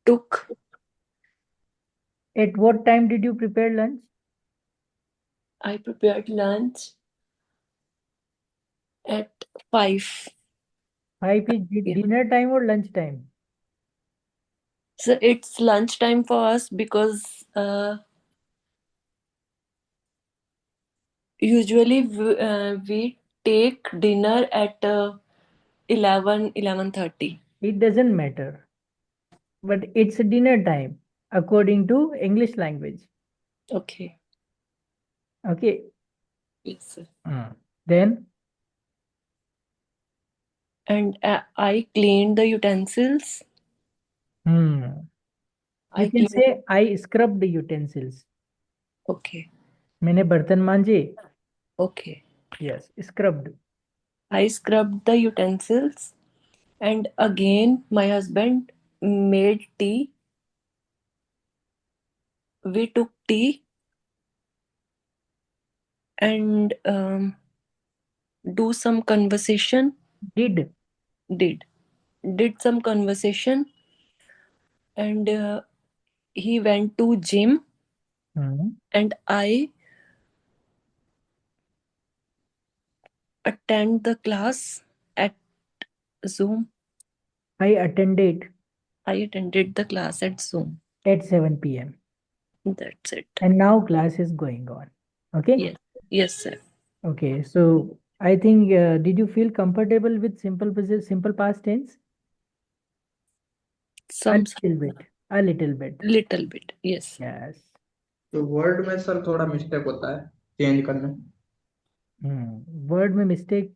Speaker 4: took.
Speaker 2: At what time did you prepare lunch?
Speaker 4: I prepared lunch at 5.
Speaker 2: 5 is
Speaker 4: Yeah.
Speaker 2: dinner time or lunch time?
Speaker 4: So it's lunchtime for us because usually we take dinner at 11:30.
Speaker 2: It doesn't matter. But it's dinner time according to English language.
Speaker 4: Okay.
Speaker 2: Okay.
Speaker 4: Yes, sir.
Speaker 2: Then
Speaker 4: And I cleaned the utensils.
Speaker 2: you
Speaker 4: I
Speaker 2: can
Speaker 4: cleaned.
Speaker 2: say I scrubbed the utensils.
Speaker 4: Okay.
Speaker 2: मैंने बर्तन मांजे.
Speaker 4: Okay.
Speaker 2: Yes, scrubbed.
Speaker 4: I scrubbed the utensils and again my husband made tea. We took tea and do some conversation.
Speaker 2: Did.
Speaker 4: Did some conversation and he went to gym and I attend the class at Zoom.
Speaker 2: I attended
Speaker 4: I attended the class at Zoom.
Speaker 2: at 7 p.m.
Speaker 4: That's it.
Speaker 2: And now class is going on. Okay.
Speaker 4: Yes. Yes, sir.
Speaker 2: Okay. So I think did you feel comfortable with simple past tense?
Speaker 4: Some
Speaker 2: A little bit.
Speaker 4: little bit. Yes.
Speaker 2: Yes.
Speaker 3: तो word में sir थोड़ा mistake होता है change करने
Speaker 2: word में mistake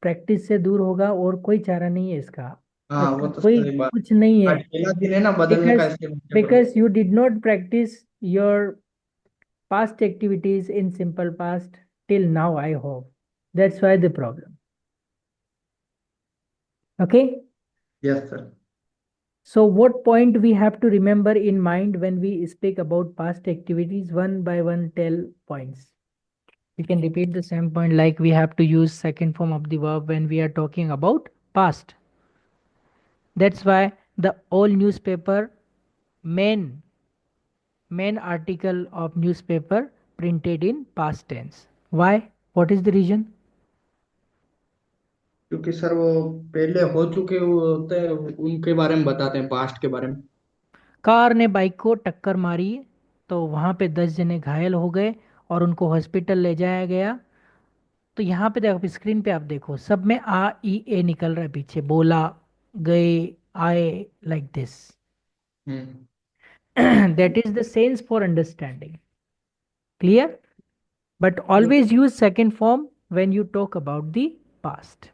Speaker 2: practice से दूर होगा और कोई चारा नहीं है इसका.
Speaker 3: हाँ वो तो
Speaker 2: कोई
Speaker 3: सही बात.
Speaker 2: कुछ नहीं है.
Speaker 3: पहला दिन है ना बदलने का इसके
Speaker 2: Because you did not practice your past activities in simple past till now, I hope. That's why the problem. Okay.
Speaker 3: Yes, sir.
Speaker 2: So what point we have to remember in mind when we speak about past activities? One by one, tell points. We can repeat the same point, like we have to use second form of the verb when we are talking about past. That's why the all newspaper main article of newspaper printed in past tense. Why? What is the reason?
Speaker 3: क्योंकि sir वो पहले हो चुके होते हैं उनके बारे में बताते हैं पास्ट के बारे में.
Speaker 2: कार ने बाइक को टक्कर मारी तो वहां पे 10 जने घायल हो गए और उनको हॉस्पिटल ले जाया गया. तो यहाँ पे देखो स्क्रीन पे आप देखो सब में आ ई ए निकल रहा है पीछे. बोला, गए, आए, like this. That is the sense for understanding. Clear? But always use second form when you talk about the past.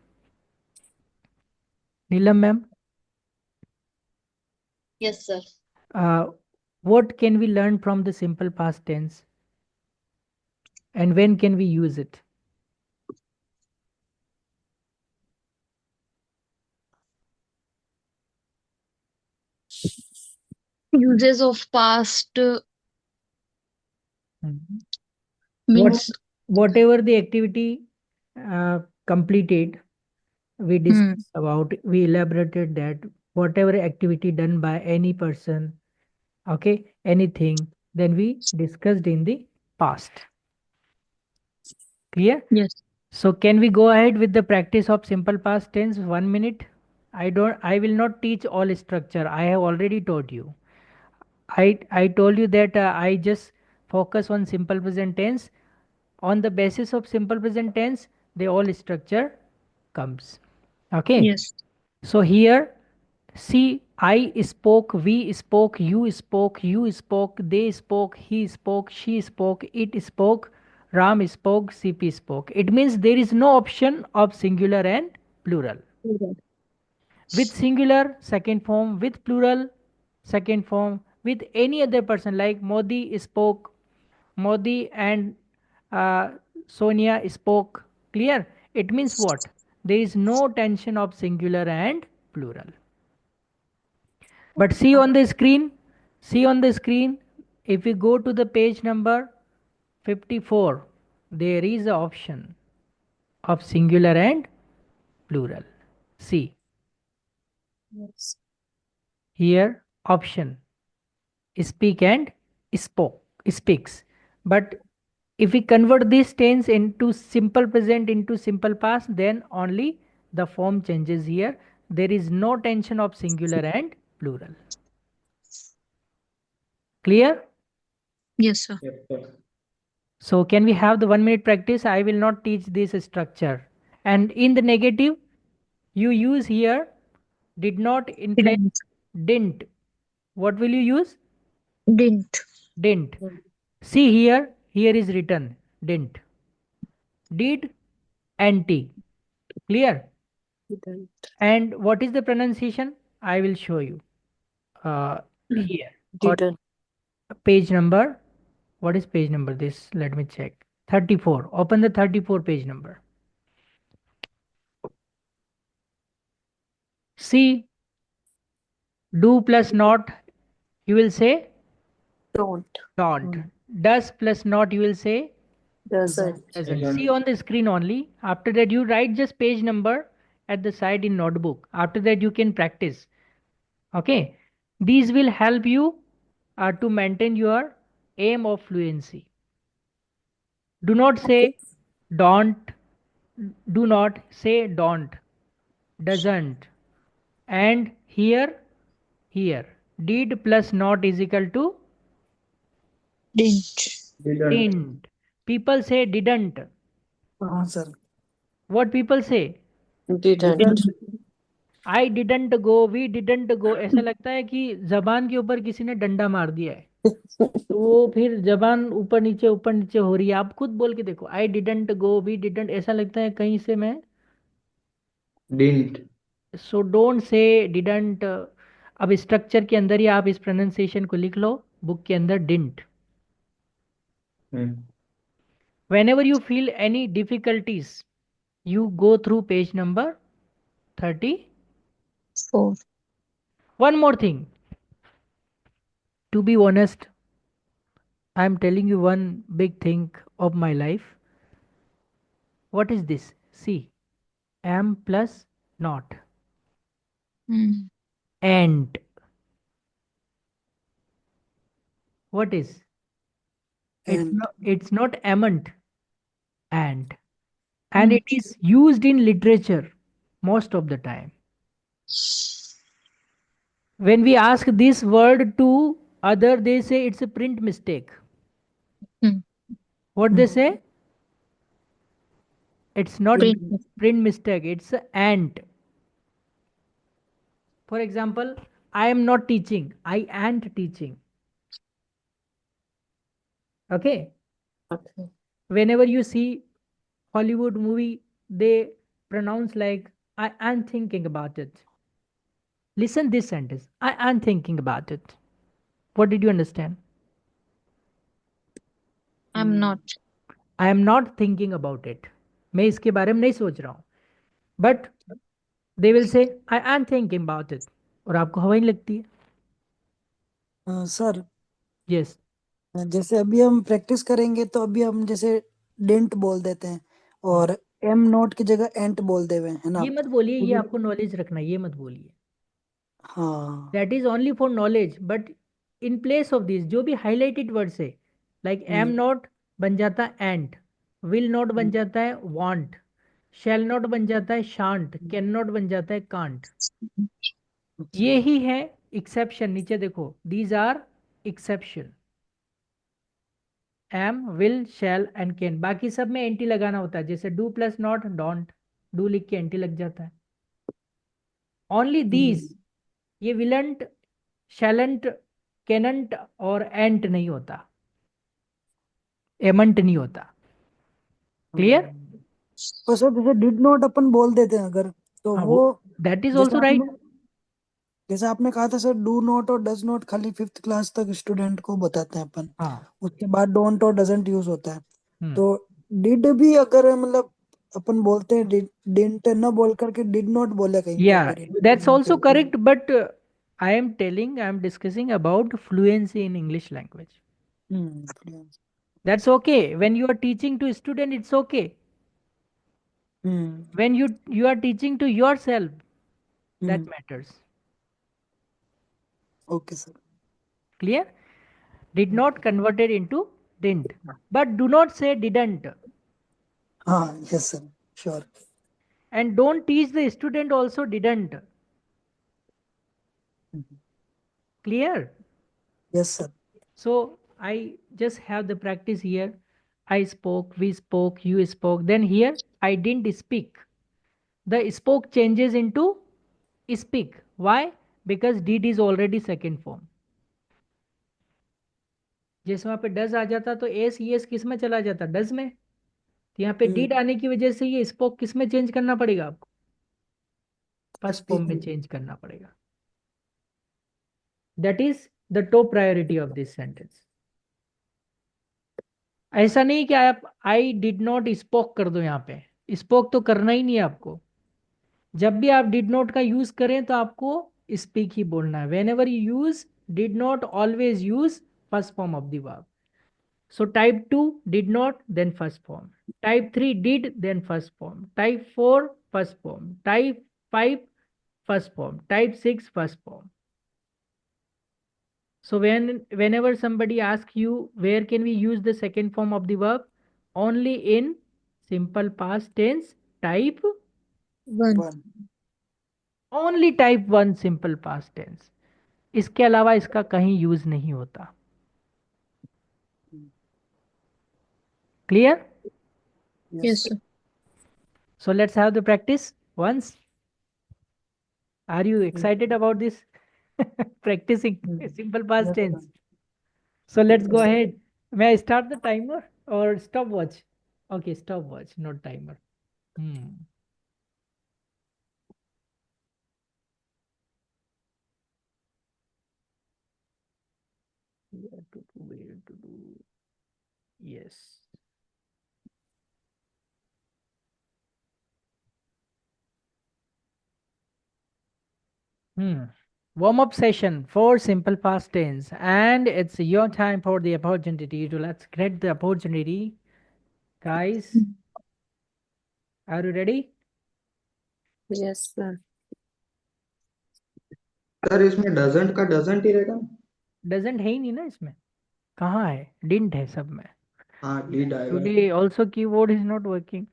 Speaker 2: Neelam ma'am?
Speaker 5: Yes, sir.
Speaker 2: What can we learn from the simple past tense? And when can we use it?
Speaker 5: Uses of past
Speaker 2: Mhm.
Speaker 5: means.
Speaker 2: Whatever the activity completed, we discussed about, we elaborated that whatever activity done by any person, okay, anything, then we discussed in the past. Clear?
Speaker 5: Yes.
Speaker 2: So can we go ahead with the practice of simple past tense? 1 minute. I will not teach all structure. I have already taught you. I told you that I just focus on simple present tense. On the basis of simple present tense, the all structure comes. Okay.
Speaker 5: Yes.
Speaker 2: So here, see, I spoke, we spoke, you spoke, you spoke, they spoke, he spoke, she spoke, it spoke, Ram spoke, CP spoke. It means there is no option of singular and plural. With singular, second form; with plural, second form; with any other person, like Modi spoke, Modi and uh, Sonia spoke. Clear? It means what? There is no tension of singular and plural. But see on the screen, if we go to the page number 54, there is an option of singular and plural. See,
Speaker 4: Yes.
Speaker 2: here option, speak and spoke, speaks. But if we convert this tense into simple present into simple past, then only the form changes here. There is no tension of singular and plural. Clear?
Speaker 5: Yes, sir.
Speaker 3: Yes, sir.
Speaker 2: So can we have the 1 minute practice? I will not teach this structure. And in the negative, you use here did not in place didn't. What will you use?
Speaker 5: Didn't.
Speaker 2: Didn't. See here is written didn't. Did, anti. Clear?
Speaker 4: Didn't.
Speaker 2: And what is the pronunciation? I will show you. Here. Or
Speaker 4: Didn't.
Speaker 2: page number. What is page number? This, let me check. 34. Open the 34 page number. See, do plus not, you will say
Speaker 4: Don't.
Speaker 2: don't. Does plus not, you will say
Speaker 4: Doesn't.
Speaker 2: doesn't. See on the screen only. After that, you write just page number at the side in notebook. After that, you can practice. Okay. These will help you to maintain your aim of fluency. Do not say don't. Do not say don't. Doesn't. And here. Did plus not is equal to
Speaker 5: Didn't.
Speaker 3: Didn't.
Speaker 2: didn't. People say didn't.
Speaker 1: हाँ sir
Speaker 2: What people say?
Speaker 4: Didn't.
Speaker 2: I didn't go, we didn't go. ऐसा लगता है कि जबान के ऊपर किसी ने डंडा मार दिया है, तो वो फिर जबान ऊपर नीचे हो रही है. आप खुद बोल के देखो, I didn't go, we didn't, ऐसा लगता है कहीं से मैं.
Speaker 3: Didn't.
Speaker 2: सो डोंट से डिडंट. अब स्ट्रक्चर के अंदर ही आप इस प्रोनाउंसिएशन को लिख लो बुक के अंदर, didn't. Whenever you feel any difficulties, you go through page number 34. One more thing. To be honest, I am telling you one big thing of my life. What is this? See, am plus not. And. What is?
Speaker 1: And.
Speaker 2: It's not amant. And. And it is used in literature most of the time. When we ask this word to other, they say it's a print mistake. What they say? It's not print mistake, it's a ant. For example, I am not teaching, I ain't teaching. Okay.
Speaker 4: Okay.
Speaker 2: Whenever you see Hollywood movie, they pronounce like I am thinking about it. Listen this sentence. I am thinking about it. What did you understand?
Speaker 5: I'm not.
Speaker 2: I am not thinking about it. मैं इसके बारे में नहीं सोच रहा हूँ. But they will say I am thinking about it. और आपको हवा ही नहीं लगती है.
Speaker 1: Sir
Speaker 2: Yes.
Speaker 1: जैसे अभी हम प्रैक्टिस करेंगे तो अभी हम जैसे डेंट बोल देते हैं और एम नोट की जगह एंट बोल देवे है ना.
Speaker 2: ये मत बोलिए, ये
Speaker 1: अभी-
Speaker 2: आपको नॉलेज रखना है, ये मत बोलिए.
Speaker 1: हाँ.
Speaker 2: That is only for knowledge. But in place of this, जो भी highlighted words है, like am not बन जाता है and, will not बन जाता है want, shall not बन जाता है shan't, cannot बन जाता है can't. ये ही है exception. नीचे देखो, these are exception. am, will, shall and can. बाकी सब में एंटी लगाना होता है. जैसे do plus not don't, do लिख के एंटी लग जाता है. Only these, ये विलंट, शैलेंट, कैनंट और एंट नहीं होता, एमंट नहीं होता. क्लियर?
Speaker 1: और सर जैसे डिड नॉट अपन बोल देते हैं अगर तो
Speaker 2: हाँ,
Speaker 1: वो
Speaker 2: दैट इज
Speaker 1: जैसे
Speaker 2: ऑल्सो राइट.
Speaker 1: जैसे आपने कहा था सर डू नॉट और डज नॉट खाली 5th क्लास तक स्टूडेंट को बताते हैं अपन.
Speaker 2: हाँ.
Speaker 1: उसके बाद डोंट और डजंट यूज होता है.
Speaker 2: हम्म.
Speaker 1: तो डिड भी अगर मतलब अपन बोलते हैं डिडंट न बोल करके डिड नॉट बोले कहीं पे
Speaker 2: या
Speaker 1: अगर
Speaker 2: that's also correct, but I am telling, I am discussing about fluency in English language.
Speaker 1: Hmm.
Speaker 2: That's okay. When you are teaching to student it's okay. When you are teaching to yourself, that matters.
Speaker 1: Okay sir.
Speaker 2: Clear? Did not converted into didn't, but do not say didn't.
Speaker 1: हाँ. Yes sir. Sure.
Speaker 2: And don't teach the student also didn't. Clear?
Speaker 1: Yes sir.
Speaker 2: So I just have the practice here. I spoke, we spoke, you spoke. Then here I didn't speak. The spoke changes into speak. Why? Because did is already second form. जैसे वहां पे does आ जाता तो S yes किस में चला जाता? Does में. तो यहाँ पे डिड आने की वजह से ये स्पोक किस में चेंज करना पड़ेगा आपको? फर्स्ट फॉर्म में चेंज करना पड़ेगा. That is the top priority of this sentence. ऐसा नहीं कि आप आई डिड नॉट स्पोक कर दो. यहाँ पे स्पोक तो करना ही नहीं है आपको. जब भी आप डिड नॉट का यूज करें तो आपको स्पीक ही बोलना है. When ever you use did not, always use first form of the verb. So type 2 did not, then first form. Type 3 did, then first form. Type 4 first form. Type 5 first form. Type 6 first form. So whenever somebody asks you where can we use the second form of the verb, only in simple past tense type,
Speaker 5: One.
Speaker 2: only type 1 simple past tense. इसके अलावा इसका कहीं use नहीं होता. Clear?
Speaker 5: Yes, sir.
Speaker 2: So let's have the practice once. Are you excited about this? Practicing simple past tense. So let's go ahead. May I start the timer or stopwatch? Okay, stopwatch, not timer. Where to do. Yes. Warm up session for simple past tense, and it's your time for the opportunity to let's get the opportunity. Guys, are you ready?
Speaker 4: Yes sir.
Speaker 3: Sir इसमें doesn't का doesn't ही रहेगा ना?
Speaker 2: Doesn't है ही नहीं ना इसमें. कहाँ है? Didn't है सब में.
Speaker 3: हाँ डिड आएगा.
Speaker 2: Today also keyboard is not working.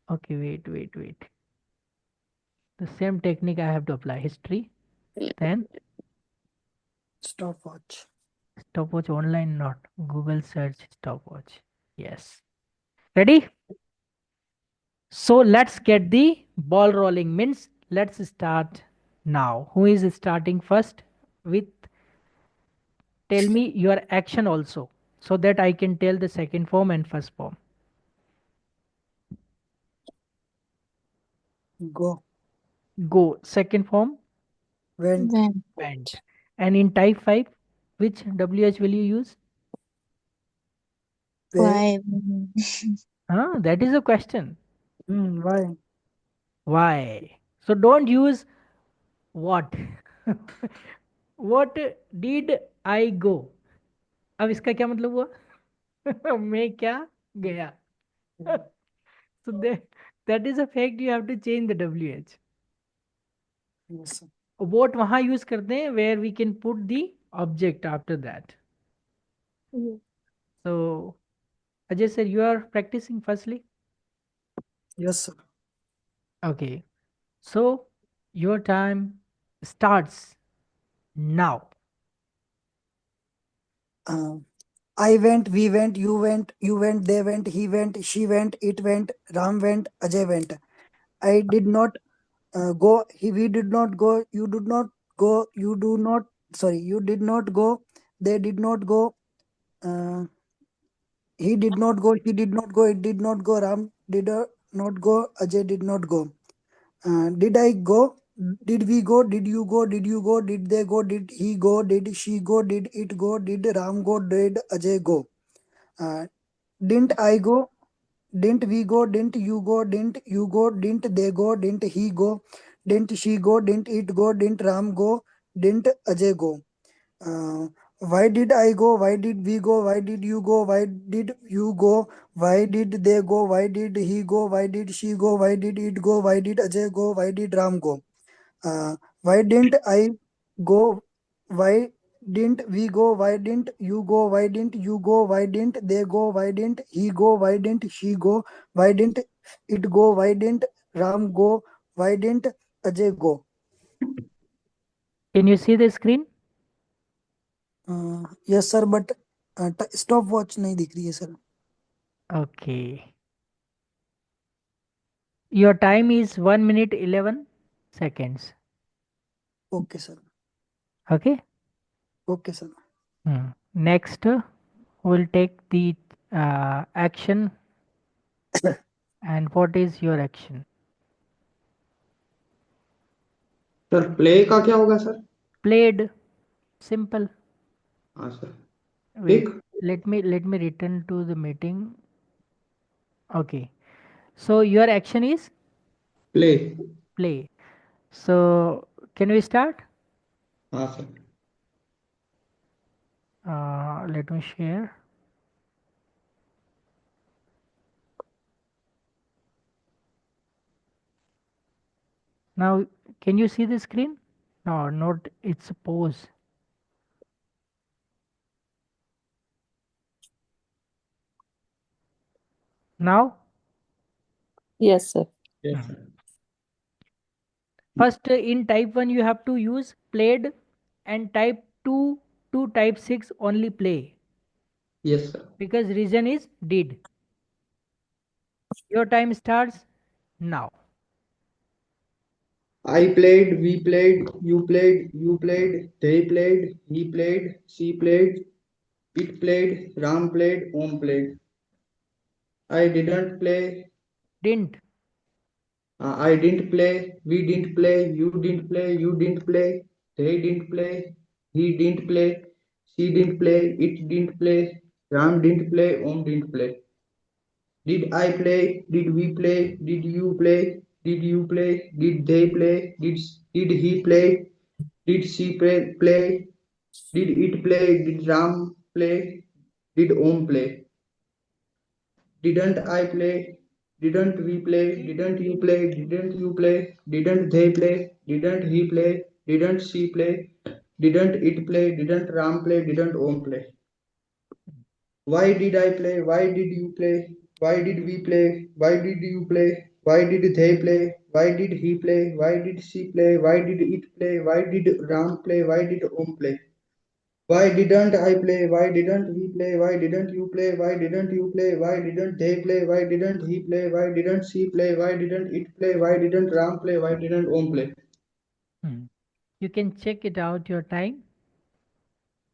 Speaker 2: Okay, wait. The same technique I have to apply. History, then
Speaker 1: stopwatch.
Speaker 2: Stopwatch online, not Google search stopwatch. Yes. Ready? So let's get the ball rolling. Means let's start now. Who is starting first? With tell me your action also, so that I can tell the second form and first form.
Speaker 1: Go.
Speaker 2: Go. Second form?
Speaker 1: Went.
Speaker 5: When.
Speaker 2: Went. And in type 5, which WH will you use?
Speaker 1: Where?
Speaker 5: Why?
Speaker 2: That is a question.
Speaker 1: Why?
Speaker 2: Why? So don't use what. What did I go? अब इसका क्या मतलब हुआ? मैं क्या गया? So that is a fact, you have to change the WH.
Speaker 1: Yes, sir.
Speaker 2: What वहां use करते हैं where we can put the object after that. So Ajay sir, you are practicing firstly.
Speaker 1: Yes, sir.
Speaker 2: Okay, so your time starts now.
Speaker 1: I went, we went, you went, they went, he went, she went, it went, Ram went, Ajay went. I did not go, we did not go, you did not go, you did not go, they did not go, uh, he did not go, it did not go, Ram did not go, Ajay did not go. Did I go? Did we go? Did you go? Did you go? Did they go? Did he go? Did she go? Did it go? Did Ram go? Did Ajay go? Uh, didn't I go? Didn't we go? Didn't you go? Didn't you go? Didn't they go? Didn't he go? Didn't she go? Didn't it go? Didn't Ram go? Didn't Ajay go? Why did I go? Why did we go? Why did you go? Why did you go? Why did they go? Why did he go? Why did she go? Why did it go? Why did Ajay go? Why did Ram go? Why didn't I go? Why didn't we go? Why didn't you go? Why didn't you go? Why didn't they go? Why didn't he go? Why didn't she go? Why didn't it go? Why didn't Ram go? Why didn't Ajay go?
Speaker 2: Can you see the screen?
Speaker 1: Yes sir, but stop watch नहीं दिख रही है sir.
Speaker 2: Okay. Your time is 1 minute 11 seconds.
Speaker 1: Okay sir.
Speaker 2: Okay.
Speaker 1: Okay sir.
Speaker 2: Next, we'll take the action. And what is your action?
Speaker 3: Sir play का क्या होगा sir?
Speaker 2: Played. Simple.
Speaker 3: हाँ sir.
Speaker 2: Wait.
Speaker 3: ठीक.
Speaker 2: Let me return to the meeting. Okay. So your action is
Speaker 3: play.
Speaker 2: play. So can we start?
Speaker 3: हाँ sir.
Speaker 2: Let me share. Now, can you see the screen? No, not. It's a pause. Now?
Speaker 4: Yes, sir.
Speaker 3: Yes sir.
Speaker 2: First, in type 1, you have to use played, and type 2 to type 6 only play.
Speaker 3: Yes sir.
Speaker 2: Because reason is did. Your time starts now.
Speaker 3: I played, we played, you played, they played, he played, she played, it played, Ram played, Om played. I didn't play.
Speaker 2: Didn't.
Speaker 3: I didn't play, we didn't play, you didn't play, you didn't play, they didn't play, he didn't play, she didn't play, it didn't play, Ram didn't play, Om didn't play. Did I play? Did we play? Did you play? Did you play? Did they play? Did he play? Did she play? Did it play? Did Ram play? Did Om play? Didn't I play? Didn't we play? Didn't you play? Didn't you play? Didn't they play? Didn't he play? Didn't she play? Didn't it play? Didn't Ram play? Didn't Om play? Why did I play? Why did you play? Why did we play? Why did you play? Why did they play? Why did he play? Why did she play? Why did it play? Why did Ram play? Why did Om play? Why didn't I play? Why didn't we play? Why didn't you play? Why didn't you play? Why didn't they play? Why didn't he play? Why didn't she play? Why didn't it play? Why didn't Ram play? Why didn't Om play?
Speaker 2: You can check it out your time.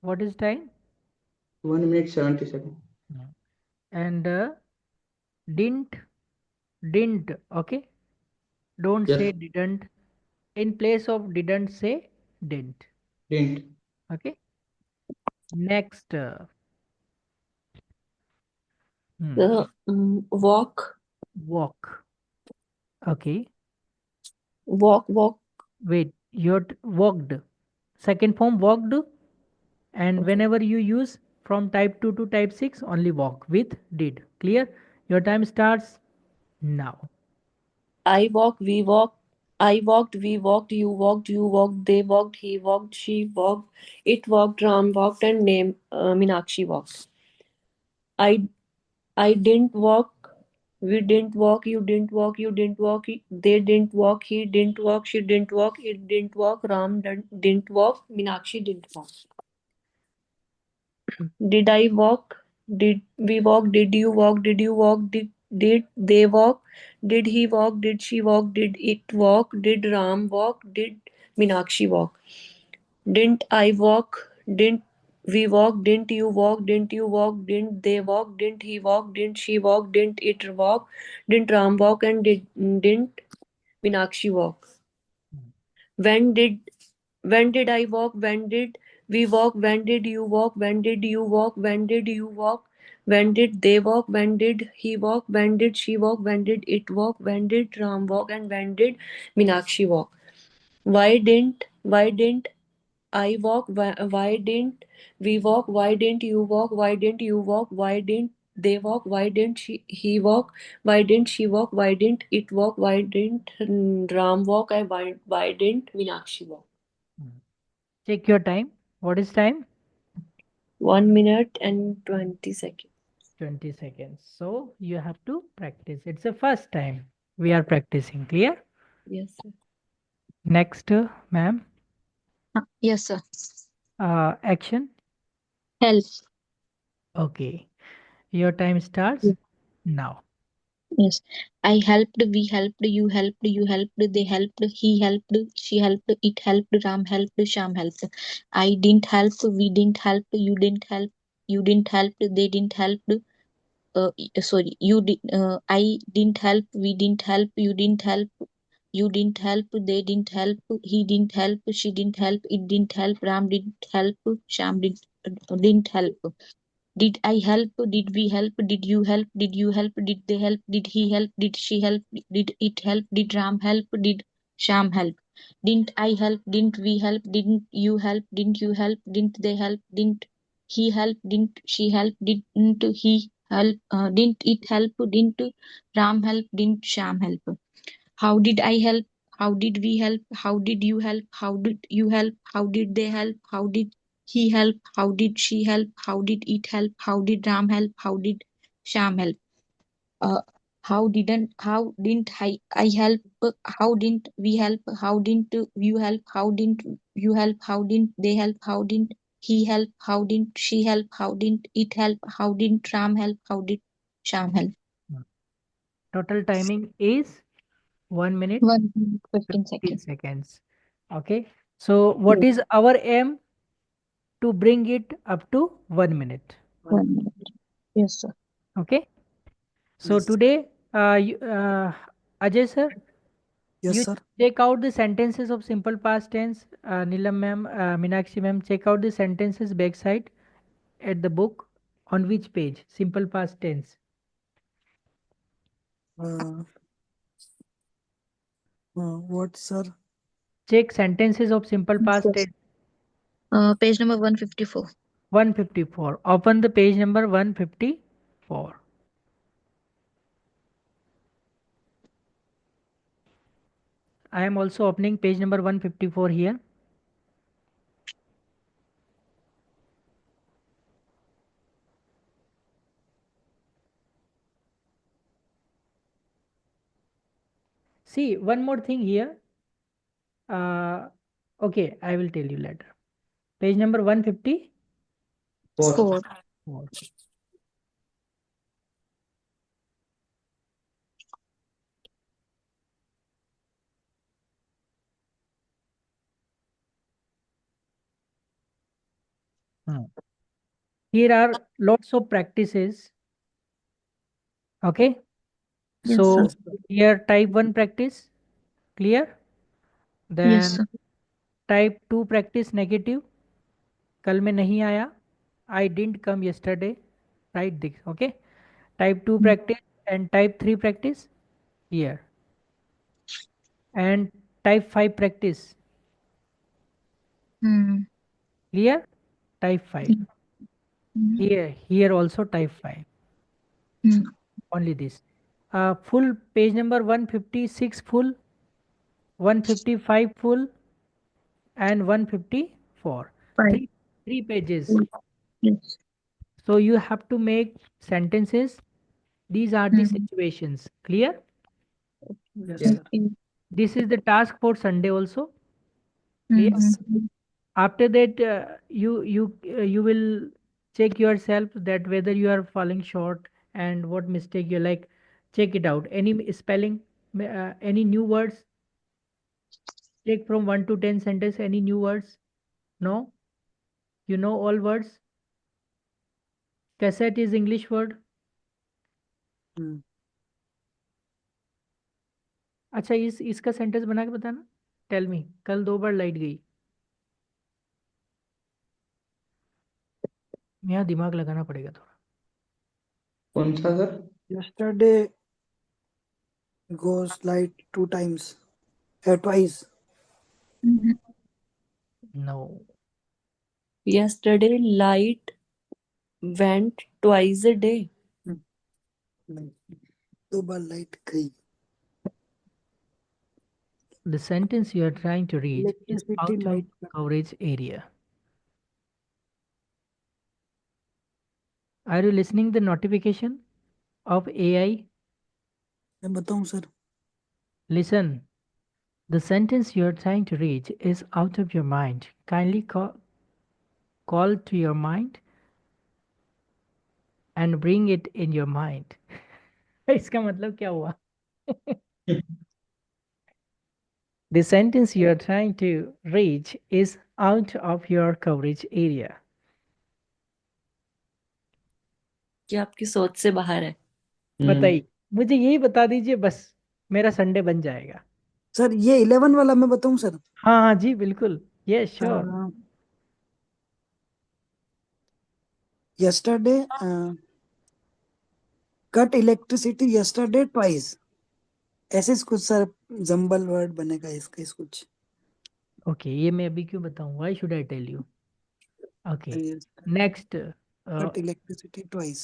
Speaker 2: What is time?
Speaker 3: 1 minute 70 seconds.
Speaker 2: And didn't, okay? Don't
Speaker 3: Yes.
Speaker 2: say didn't. In place of didn't, say didn't.
Speaker 3: Didn't.
Speaker 2: Okay. Next.
Speaker 4: Walk,
Speaker 2: Walk. Okay.
Speaker 4: walk,
Speaker 2: Wait. Walked. Second form walked. And whenever you use from type 2 to type 6, only walk with did. Clear? Your time starts now.
Speaker 4: I walk, we walk, I walked, we walked, you walked, they walked, he walked, she walked, it walked, Ram walked, and name Meenakshi walked. I I didn't walk, we didn't walk, you didn't walk, they didn't walk, he didn't walk, she didn't walk, it didn't walk, Ram didn't walk, Meenakshi didn't walk. Did I walk? Did we walk? Did you walk? Did you walk? Did they walk? Did he walk? Did she walk? Did it walk? Did Ram walk? Did Meenakshi walk? Didn't I walk? Didn't we walk? Didn't you walk? Didn't you walk? Didn't they walk? Didn't he walk? Didn't she walk? Didn't it walk? Didn't Ram walk? And didn't Meenakshi walk? When did I walk? When did we walk? When did you walk? When did you walk? When did you walk? When did they walk? When did he walk? When did she walk? When did it walk? When did Ram walk? And when did Meenakshi walk? Why didn't I walk? Why didn't we walk? Why didn't you walk? Why didn't you walk? Why didn't they walk? Why didn't he walk? Why didn't she walk? Why didn't it walk? Why didn't Ram walk? And why didn't Meenakshi walk?
Speaker 2: Check your time. What is time?
Speaker 4: 1 minute and 20 seconds.
Speaker 2: 20 seconds. So you have to practice. It's the first time we are practicing. Clear?
Speaker 4: Yes, sir.
Speaker 2: Next, ma'am.
Speaker 5: Yes, sir.
Speaker 2: Action.
Speaker 5: Help.
Speaker 2: Okay. Your time starts now.
Speaker 5: Yes. I helped, we helped, you helped, they helped, he helped, she helped, it helped, Ram helped, Sham helped. I didn't help, we didn't help, you didn't help, they didn't help. Sorry, I didn't help, we didn't help, you didn't help, they didn't help, he didn't help, she didn't help, it didn't help, Ram didn't help, Sham didn't help. Did I help? Did we help? Did you help? Did you help? Did they help? Did he help? Did she help? Did it help? Did Ram help? Did Sham help? Didn't I help? Didn't we help? Didn't you help? Didn't you help? Didn't they help? Didn't he help? Didn't she help? Didn't he help? Didn't it help? Didn't Ram help? Didn't Sham help? How did I help? How did we help? How did you help? How did you help? How did they help? How did he help? How did she help? How did it help? How did Ram help? How did Sham help? Uh, how didn't I help? How didn't we help? How didn't you help? How didn't you help? How didn't they help? How didn't he help? How didn't she help? How didn't it help? How didn't Ram help? How did Sham help?
Speaker 2: Total timing is 1 minute
Speaker 5: 1 minute, 15
Speaker 2: 15
Speaker 5: seconds.
Speaker 2: seconds. Okay. So what is our aim? To bring it up to 1 minute.
Speaker 5: 1 minute. Yes, sir.
Speaker 2: Okay. So
Speaker 1: Yes.
Speaker 2: today, Ajay sir,
Speaker 1: Yes,
Speaker 2: you
Speaker 1: sir.
Speaker 2: check out the sentences of simple past tense. Nilam ma'am, Meenakshi ma'am, check out the sentences backside at the book. On which page? Simple past tense.
Speaker 1: Uh, what, sir?
Speaker 2: Check sentences of simple past
Speaker 5: Yes.
Speaker 2: tense.
Speaker 5: Page number 154.
Speaker 2: 154. Open the page number 154. I am also opening page number 154 here. See, one more thing here. Okay, I will tell you later. Page number 154.
Speaker 3: 4.
Speaker 5: 4.
Speaker 2: Here are lots of practices. Okay.
Speaker 5: Yes,
Speaker 2: So
Speaker 5: sir.
Speaker 2: here type 1 practice. Clear?
Speaker 5: Yes,
Speaker 2: Then
Speaker 5: sir.
Speaker 2: type 2 practice negative. कल मैं नहीं आया, I didn't come yesterday. Write this, okay? Type 2 practice and type 3 practice here. And type 5 practice. Clear? Type 5. Here also type 5. Only this. Full page number 156 full, 155 full, and 154.
Speaker 5: Five.
Speaker 2: Three pages.
Speaker 5: Yes.
Speaker 2: So you have to make sentences. These are the situations. Clear?
Speaker 1: Yes,
Speaker 3: Yes.
Speaker 1: sir.
Speaker 2: This is the task for Sunday also. Clear?
Speaker 1: Yes.
Speaker 2: After that, you will check yourself that whether you are falling short and what mistake you like. Check it out. Any spelling, any new words. Take from 1 to 10 sentence. Any new words? No. You know all words. Cassette is English word.
Speaker 1: हम्म,
Speaker 2: अच्छा इसका sentence बना के बताना. Tell me. कल 2 बार light गई. यहाँ दिमाग लगाना पड़ेगा थोड़ा.
Speaker 3: कौन सा sir?
Speaker 1: Yesterday goes light 2 times, twice.
Speaker 2: No.
Speaker 4: Yesterday light went twice a day.
Speaker 1: नहीं, 2 बार लाइट गई.
Speaker 2: The sentence you are trying to reach is
Speaker 1: Electricity
Speaker 2: out of
Speaker 1: light.
Speaker 2: coverage area. Are you listening the notification of AI?
Speaker 1: मैं बताऊं sir?
Speaker 2: Listen. The sentence you are trying to reach is out of your mind. Kindly call to your mind and bring it in your mind. इसका मतलब क्या हुआ? The sentence you are trying to reach is out of your coverage area.
Speaker 4: कि आपकी सोच से बाहर है.
Speaker 2: बताइए. मुझे यही बता दीजिए बस. मेरा संडे बन जाएगा.
Speaker 1: सर ये 11 वाला मैं बताऊं सर?
Speaker 2: हाँ हाँ जी बिल्कुल. ये sure.
Speaker 1: Yesterday cut electricity yesterday twice. ऐसे कुछ सर जंबल वर्ड बनेगा इसका इस कुछ.
Speaker 2: ओके ये मैं अभी क्यों बताऊं? Why should I tell you? Okay next.
Speaker 1: Cut electricity twice.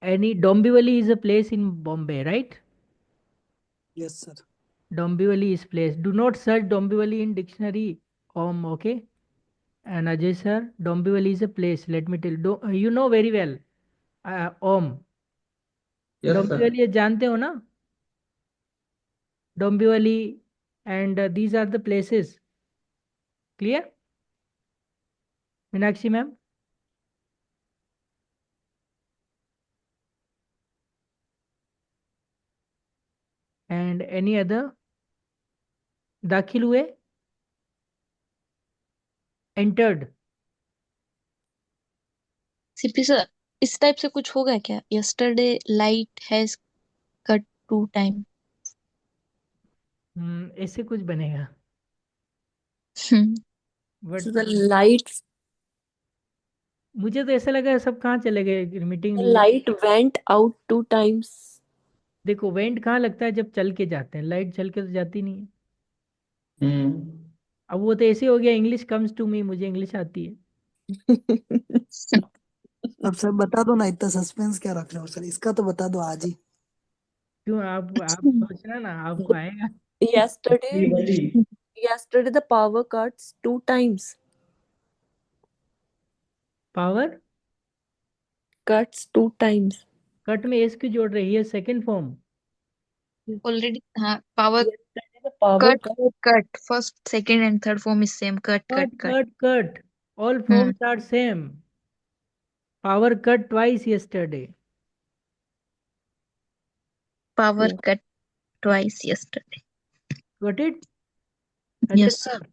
Speaker 2: Any Dombivli is a place in Bombay, right?
Speaker 1: Yes sir.
Speaker 2: Dombivli is place. Do not search Dombivli in dictionary. Okay. And Ajay sir, Dombivli is a place. Let me tell you. You know very well.
Speaker 3: Yes, sir.
Speaker 2: Dombivli जानते हो ना? Dombivli and these are the places. Clear? Meenakshi ma'am? And any other? दाखिल हुए? Entered.
Speaker 5: CP sir इस type से कुछ होगा क्या? Yesterday light has cut 2 time.
Speaker 2: ऐसे कुछ बनेगा. बट
Speaker 4: So the light
Speaker 2: मुझे तो ऐसा लगा सब कहाँ चले गए मीटिंग.
Speaker 4: went out 2 times.
Speaker 2: देखो वेंट कहाँ लगता है जब चल के जाते हैं. लाइट चल के तो जाती नहीं है. अब वो तो ऐसे हो गया. English comes to me. मुझे इंग्लिश आती है.
Speaker 1: अब सर बता दो ना, इतना सस्पेंस क्या रख रहे हो सर? इसका तो बता दो आज ही.
Speaker 2: क्यों? आप सोचना ना आपको आएगा.
Speaker 4: Yesterday the power cuts 2 times.
Speaker 2: Power
Speaker 4: Cuts 2 times.
Speaker 2: Cut में एस क्यों जोड़ रही है? Second form.
Speaker 5: ऑलरेडी हाँ power
Speaker 4: Yesterday the power
Speaker 5: cut
Speaker 4: cut.
Speaker 5: Cut first second and third form is same. Cut
Speaker 2: cut
Speaker 5: cut cut.
Speaker 2: Cut all forms are same. Power cut twice yesterday.
Speaker 5: Power cut twice yesterday.
Speaker 2: Got it?
Speaker 5: Yes,
Speaker 2: अच्छा सर.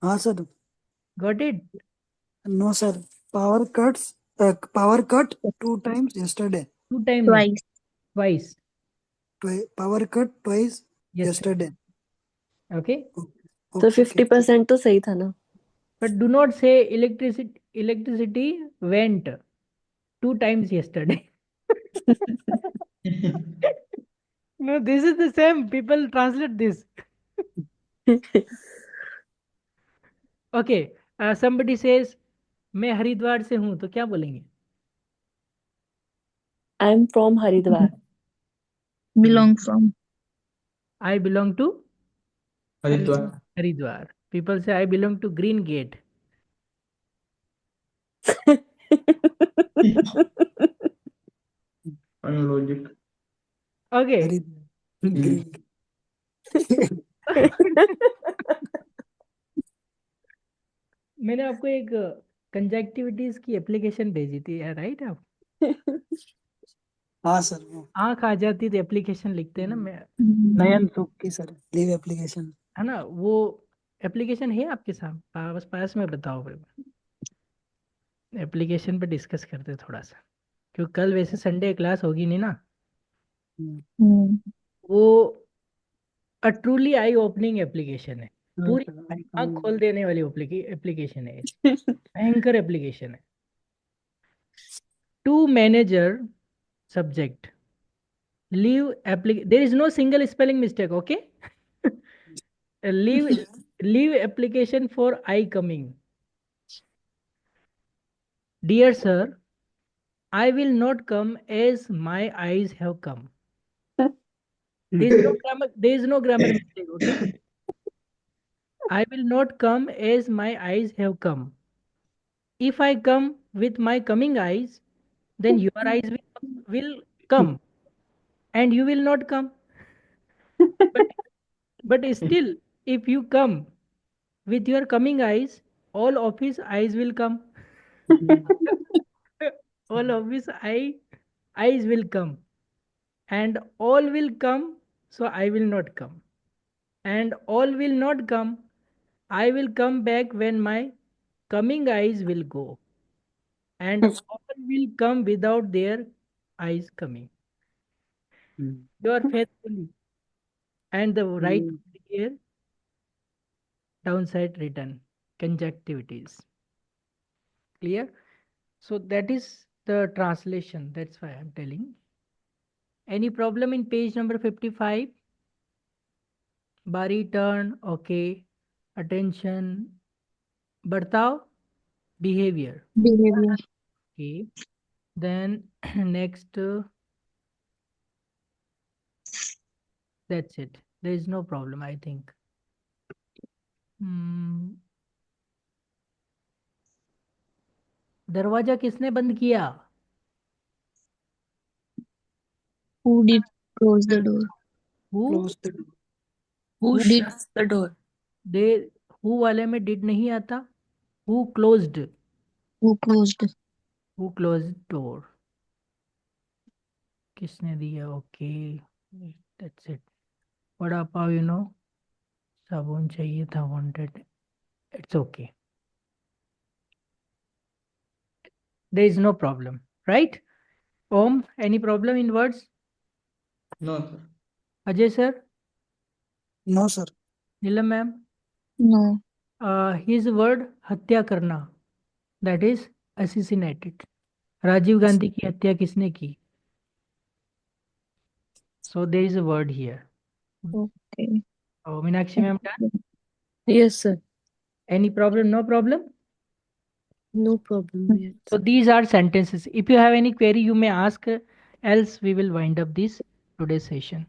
Speaker 1: हाँ sir.
Speaker 2: Got it?
Speaker 1: No sir. Power cut 2 times yesterday.
Speaker 2: 2 times.
Speaker 5: Twice.
Speaker 2: Twice.
Speaker 1: Power cut twice
Speaker 2: Yes.
Speaker 1: yesterday.
Speaker 2: Okay.
Speaker 4: तो 50% तो सही था ना.
Speaker 2: But do not say electricity went 2 times yesterday. No, this is the same. People translate this. Okay, somebody says मैं हरिद्वार से हूं, तो क्या बोलेंगे?
Speaker 4: I'm from Haridwar.
Speaker 5: Belong from.
Speaker 2: I belong to
Speaker 3: Haridwar.
Speaker 2: Haridwar. People say I belong to Green Gate.
Speaker 3: Unlogic.
Speaker 2: Okay.
Speaker 1: Haridwar green
Speaker 2: मैंने आपको एक कंजक्टिविटीज की एप्लीकेशन भेजी थी, राइट? आप
Speaker 1: हाँ सर, वो
Speaker 2: आंख आ जाती तो एप्लीकेशन लिखते हैं ना, मैं
Speaker 1: नयन सुख की सर लीव एप्लीकेशन।
Speaker 2: है ना, वो एप्लीकेशन है आपके साथ पास पास में? बताओ भाई, एप्लीकेशन पे डिस्कस करते हैं थोड़ा सा, क्योंकि कल वैसे संडे क्लास होगी नहीं ना। वो a truly I opening application है, पूरी आंख खोल देने वाली एप्लीकेशन है, भयंकर एप्लीकेशन है। To manager subject leave apply there is no single spelling mistake, okay? Leave leave application for I coming. Dear sir, I will not come as my eyes have come. There is no grammar mistake, okay? I will not come as my eyes have come. If I come with my coming eyes, then your eyes will come and you will not come. But, but still, if you come with your coming eyes, all of his eyes will come. All of his eyes will come. And all will come, so I will not come. And all will not come, I will come back when my coming eyes will go, and all will come without their eyes coming. You are faithfully, and the right here, downside written, conjunctivities. Clear? So that is the translation. That's why I'm telling. Any problem in page number 55? Bari turn, okay. Attention, bartav, behavior.
Speaker 5: Behavior.
Speaker 2: Okay. Then next, that's it. There is no problem, I think. दरवाजा किसने बंद किया?
Speaker 5: Who did close the door?
Speaker 2: Who?
Speaker 1: Close the door.
Speaker 4: Who
Speaker 5: Who did?
Speaker 4: shuts the door?
Speaker 2: They who वाले में did नहीं आता. Who closed?
Speaker 5: Who closed?
Speaker 2: Who closed door? किसने दिया? Okay, that's it. Vada pav, you know, साबुन चाहिए था, wanted. It's okay. There is no problem, right? Om, any problem in words?
Speaker 3: No, sir.
Speaker 2: Ajay sir?
Speaker 1: No sir.
Speaker 2: Neelam ma'am?
Speaker 5: No.
Speaker 2: His word हत्या करना, that is assassinated. Rajiv Gandhi की हत्या किसने की? So there is a word here.
Speaker 5: Okay.
Speaker 2: Oh, Meenakshi ma'am done?
Speaker 4: Yes, sir.
Speaker 2: Any problem? No problem?
Speaker 4: No problem. Yes.
Speaker 2: So these are sentences. If you have any query, you may ask, else we will wind up this today's session.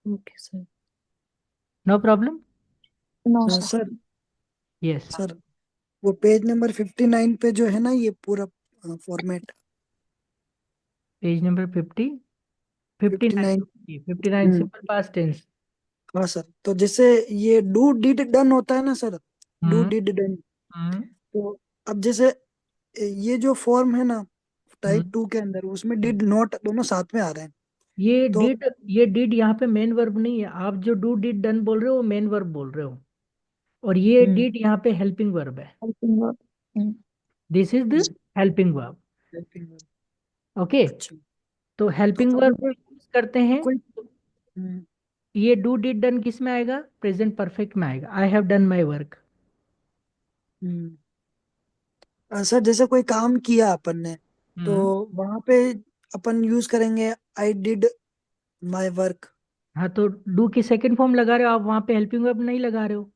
Speaker 4: Okay, sir.
Speaker 2: No problem?
Speaker 5: No, sir.
Speaker 1: Sir
Speaker 2: Yes.
Speaker 1: Sir वो page number 59 पे जो है ना ये पूरा format,
Speaker 2: Page number 50? 59.
Speaker 1: 59।
Speaker 2: 59 simple past tense.
Speaker 1: हाँ sir, तो जैसे ये डू डिड डन होता है ना सर, do
Speaker 2: hmm,
Speaker 1: did done,
Speaker 2: hmm,
Speaker 1: तो अब जैसे ये जो फॉर्म है ना टाइप
Speaker 2: हम्म।
Speaker 1: 2 के अंदर, उसमें डिड नॉट दोनों साथ में आ रहे हैं। तो
Speaker 2: ये डिड यहाँ पे मेन वर्ब नहीं है। आप जो डू डिड डन बोल रहे हो वो मेन वर्ब बोल रहे हो, और ये डिड यहाँ पे हेल्पिंग वर्ब है।
Speaker 5: Helping verb.
Speaker 2: This is the helping verb.
Speaker 1: helping verb।
Speaker 2: Okay,
Speaker 1: अच्छा,
Speaker 2: तो
Speaker 1: तो
Speaker 2: हेल्पिंग
Speaker 1: अभी
Speaker 2: वर्ब यूज करते हैं।
Speaker 1: कोई हम्म,
Speaker 2: ये डू डिड डन किस में आएगा? प्रेजेंट परफेक्ट में आएगा। I have done my work.
Speaker 1: Sir जैसे कोई काम किया अपन ने, तो
Speaker 2: हम्म
Speaker 1: वहां पे अपन यूज करेंगे आई डिड माई वर्क।
Speaker 2: हाँ, तो डू की सेकंड फॉर्म लगा रहे हो आप, वहां पे हेल्पिंग वर्ब नहीं लगा रहे हो।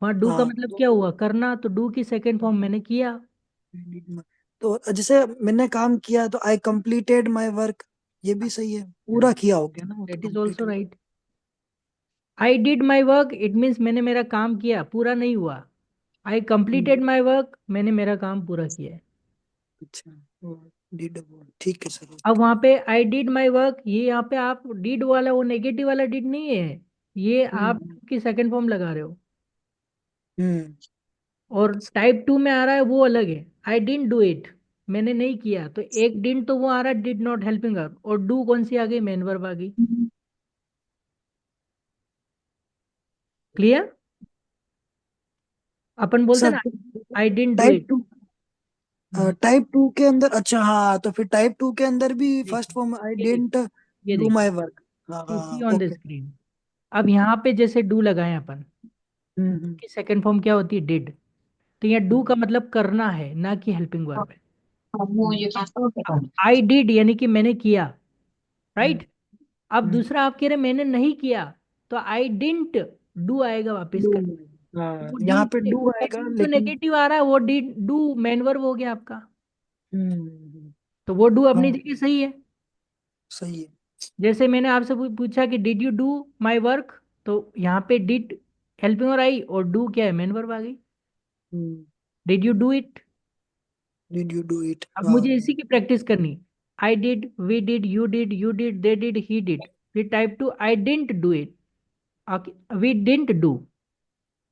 Speaker 2: वहाँ डू का
Speaker 1: हाँ
Speaker 2: मतलब क्या हुआ, करना, तो डू की सेकंड फॉर्म मैंने किया।
Speaker 1: I did my- तो जैसे मैंने काम किया तो आई कंप्लीटेड माई वर्क, ये भी सही है, पूरा किया हो गया ना वो तो
Speaker 2: दैट इज
Speaker 1: कंप्लीट
Speaker 2: ऑल्सो
Speaker 1: हो
Speaker 2: right. I did my work it means मैंने मेरा काम किया, पूरा नहीं हुआ। आई
Speaker 1: गया।
Speaker 2: कंप्लीटेड माई वर्क मैंने मेरा काम पूरा किया है।
Speaker 1: अच्छा, वो डिड वो ठीक है सर।
Speaker 2: अब वहां पे आई डिड माई वर्क, ये यहाँ पे आप डिड वाला, वो नेगेटिव वाला डिड नहीं है, ये आप
Speaker 1: हम्म
Speaker 2: की सेकंड फॉर्म लगा रहे हो।
Speaker 1: हम्म
Speaker 2: और टाइप टू में आ रहा है वो अलग है, आई डिडंट डू इट, मैंने नहीं किया, तो एक डिड तो वो आ रहा है डिड नॉट हेल्पिंग वर्ब, और डू कौन सी आ गई, मेन वर्ब आ गई। क्लियर। अपन बोलते हैं
Speaker 1: सर
Speaker 2: ना, I didn't do
Speaker 1: type
Speaker 2: it.
Speaker 1: Two, type two के अंदर, अच्छा हाँ, तो फिर टाइप टू के अंदर भी फर्स्ट
Speaker 2: देखिए,
Speaker 1: फॉर्म आई
Speaker 2: ये
Speaker 1: डिडंट
Speaker 2: देखिए, ये
Speaker 1: डू
Speaker 2: देखिए,
Speaker 1: माय वर्क। हाँ
Speaker 2: यू
Speaker 1: हाँ
Speaker 2: सी ऑन द
Speaker 1: ओके।
Speaker 2: स्क्रीन। अब यहाँ पे जैसे डू लगाए अपन,
Speaker 1: हम्म
Speaker 2: की सेकंड फॉर्म क्या होती है, डिड। तो यहाँ डू
Speaker 1: हम्म
Speaker 2: का मतलब करना है, ना कि हेल्पिंग वर्ब है।
Speaker 5: वो ये बात
Speaker 2: अब आई डिड यानी कि मैंने किया,
Speaker 1: हम्म
Speaker 2: राइट। अब
Speaker 1: हम्म
Speaker 2: दूसरा आप कह रहे मैंने नहीं किया, तो आई डिडंट डू आएगा वापस
Speaker 1: डू,
Speaker 2: कर।
Speaker 1: हाँ
Speaker 2: वो
Speaker 1: यहाँ
Speaker 2: डिड
Speaker 1: पे डू आएगा
Speaker 2: जो
Speaker 1: लेकिन।
Speaker 2: नेगेटिव आ रहा है वो डिड डू मेन वर्ब हो गया आपका।
Speaker 1: हम्म
Speaker 2: तो वो डू अपनी
Speaker 1: हाँ
Speaker 2: जगह सही है।
Speaker 1: सही है।
Speaker 2: जैसे मैंने आपसे पूछा कि did you do my work, तो यहाँ पे डिड हेल्पिंग और आई, और डू क्या है, मेन वर्ब आ गई।
Speaker 1: Hmm
Speaker 2: did you do it.
Speaker 1: Did you do it,
Speaker 2: अब
Speaker 1: हाँ।
Speaker 2: मुझे इसी की प्रैक्टिस करनी। I did, we did, you did, they did, he did. फिर type two, I didn't do it, we didn't do.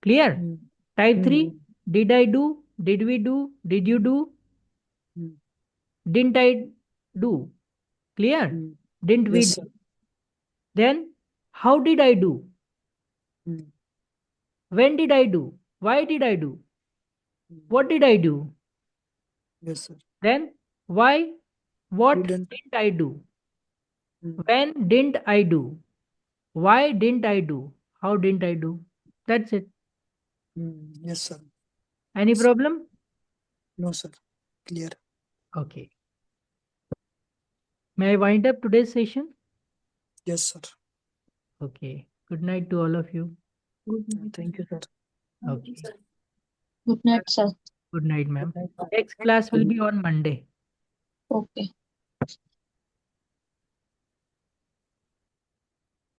Speaker 2: Clear.
Speaker 1: Hmm
Speaker 2: type three,
Speaker 1: hmm
Speaker 2: did I do, did we do, did you do, didn't I do. Clear. Didn't we
Speaker 1: yes
Speaker 2: do.
Speaker 1: Sir.
Speaker 2: Then how did I do, when did I do, why did I do, what did I do,
Speaker 1: yes sir.
Speaker 2: then why, what
Speaker 1: didn't,
Speaker 2: didn't I do, when didn't I do, why didn't I do, how didn't I do. That's it.
Speaker 1: Yes sir.
Speaker 2: Any problem?
Speaker 1: No sir, clear.
Speaker 2: Okay. May I wind up today's session?
Speaker 1: Yes sir.
Speaker 2: Okay. Good night to all of you.
Speaker 1: Thank you sir.
Speaker 2: Okay.
Speaker 5: Good night sir.
Speaker 2: Good night,
Speaker 1: good
Speaker 2: ma'am.
Speaker 1: Night.
Speaker 2: Next class will be on Monday.
Speaker 5: Okay.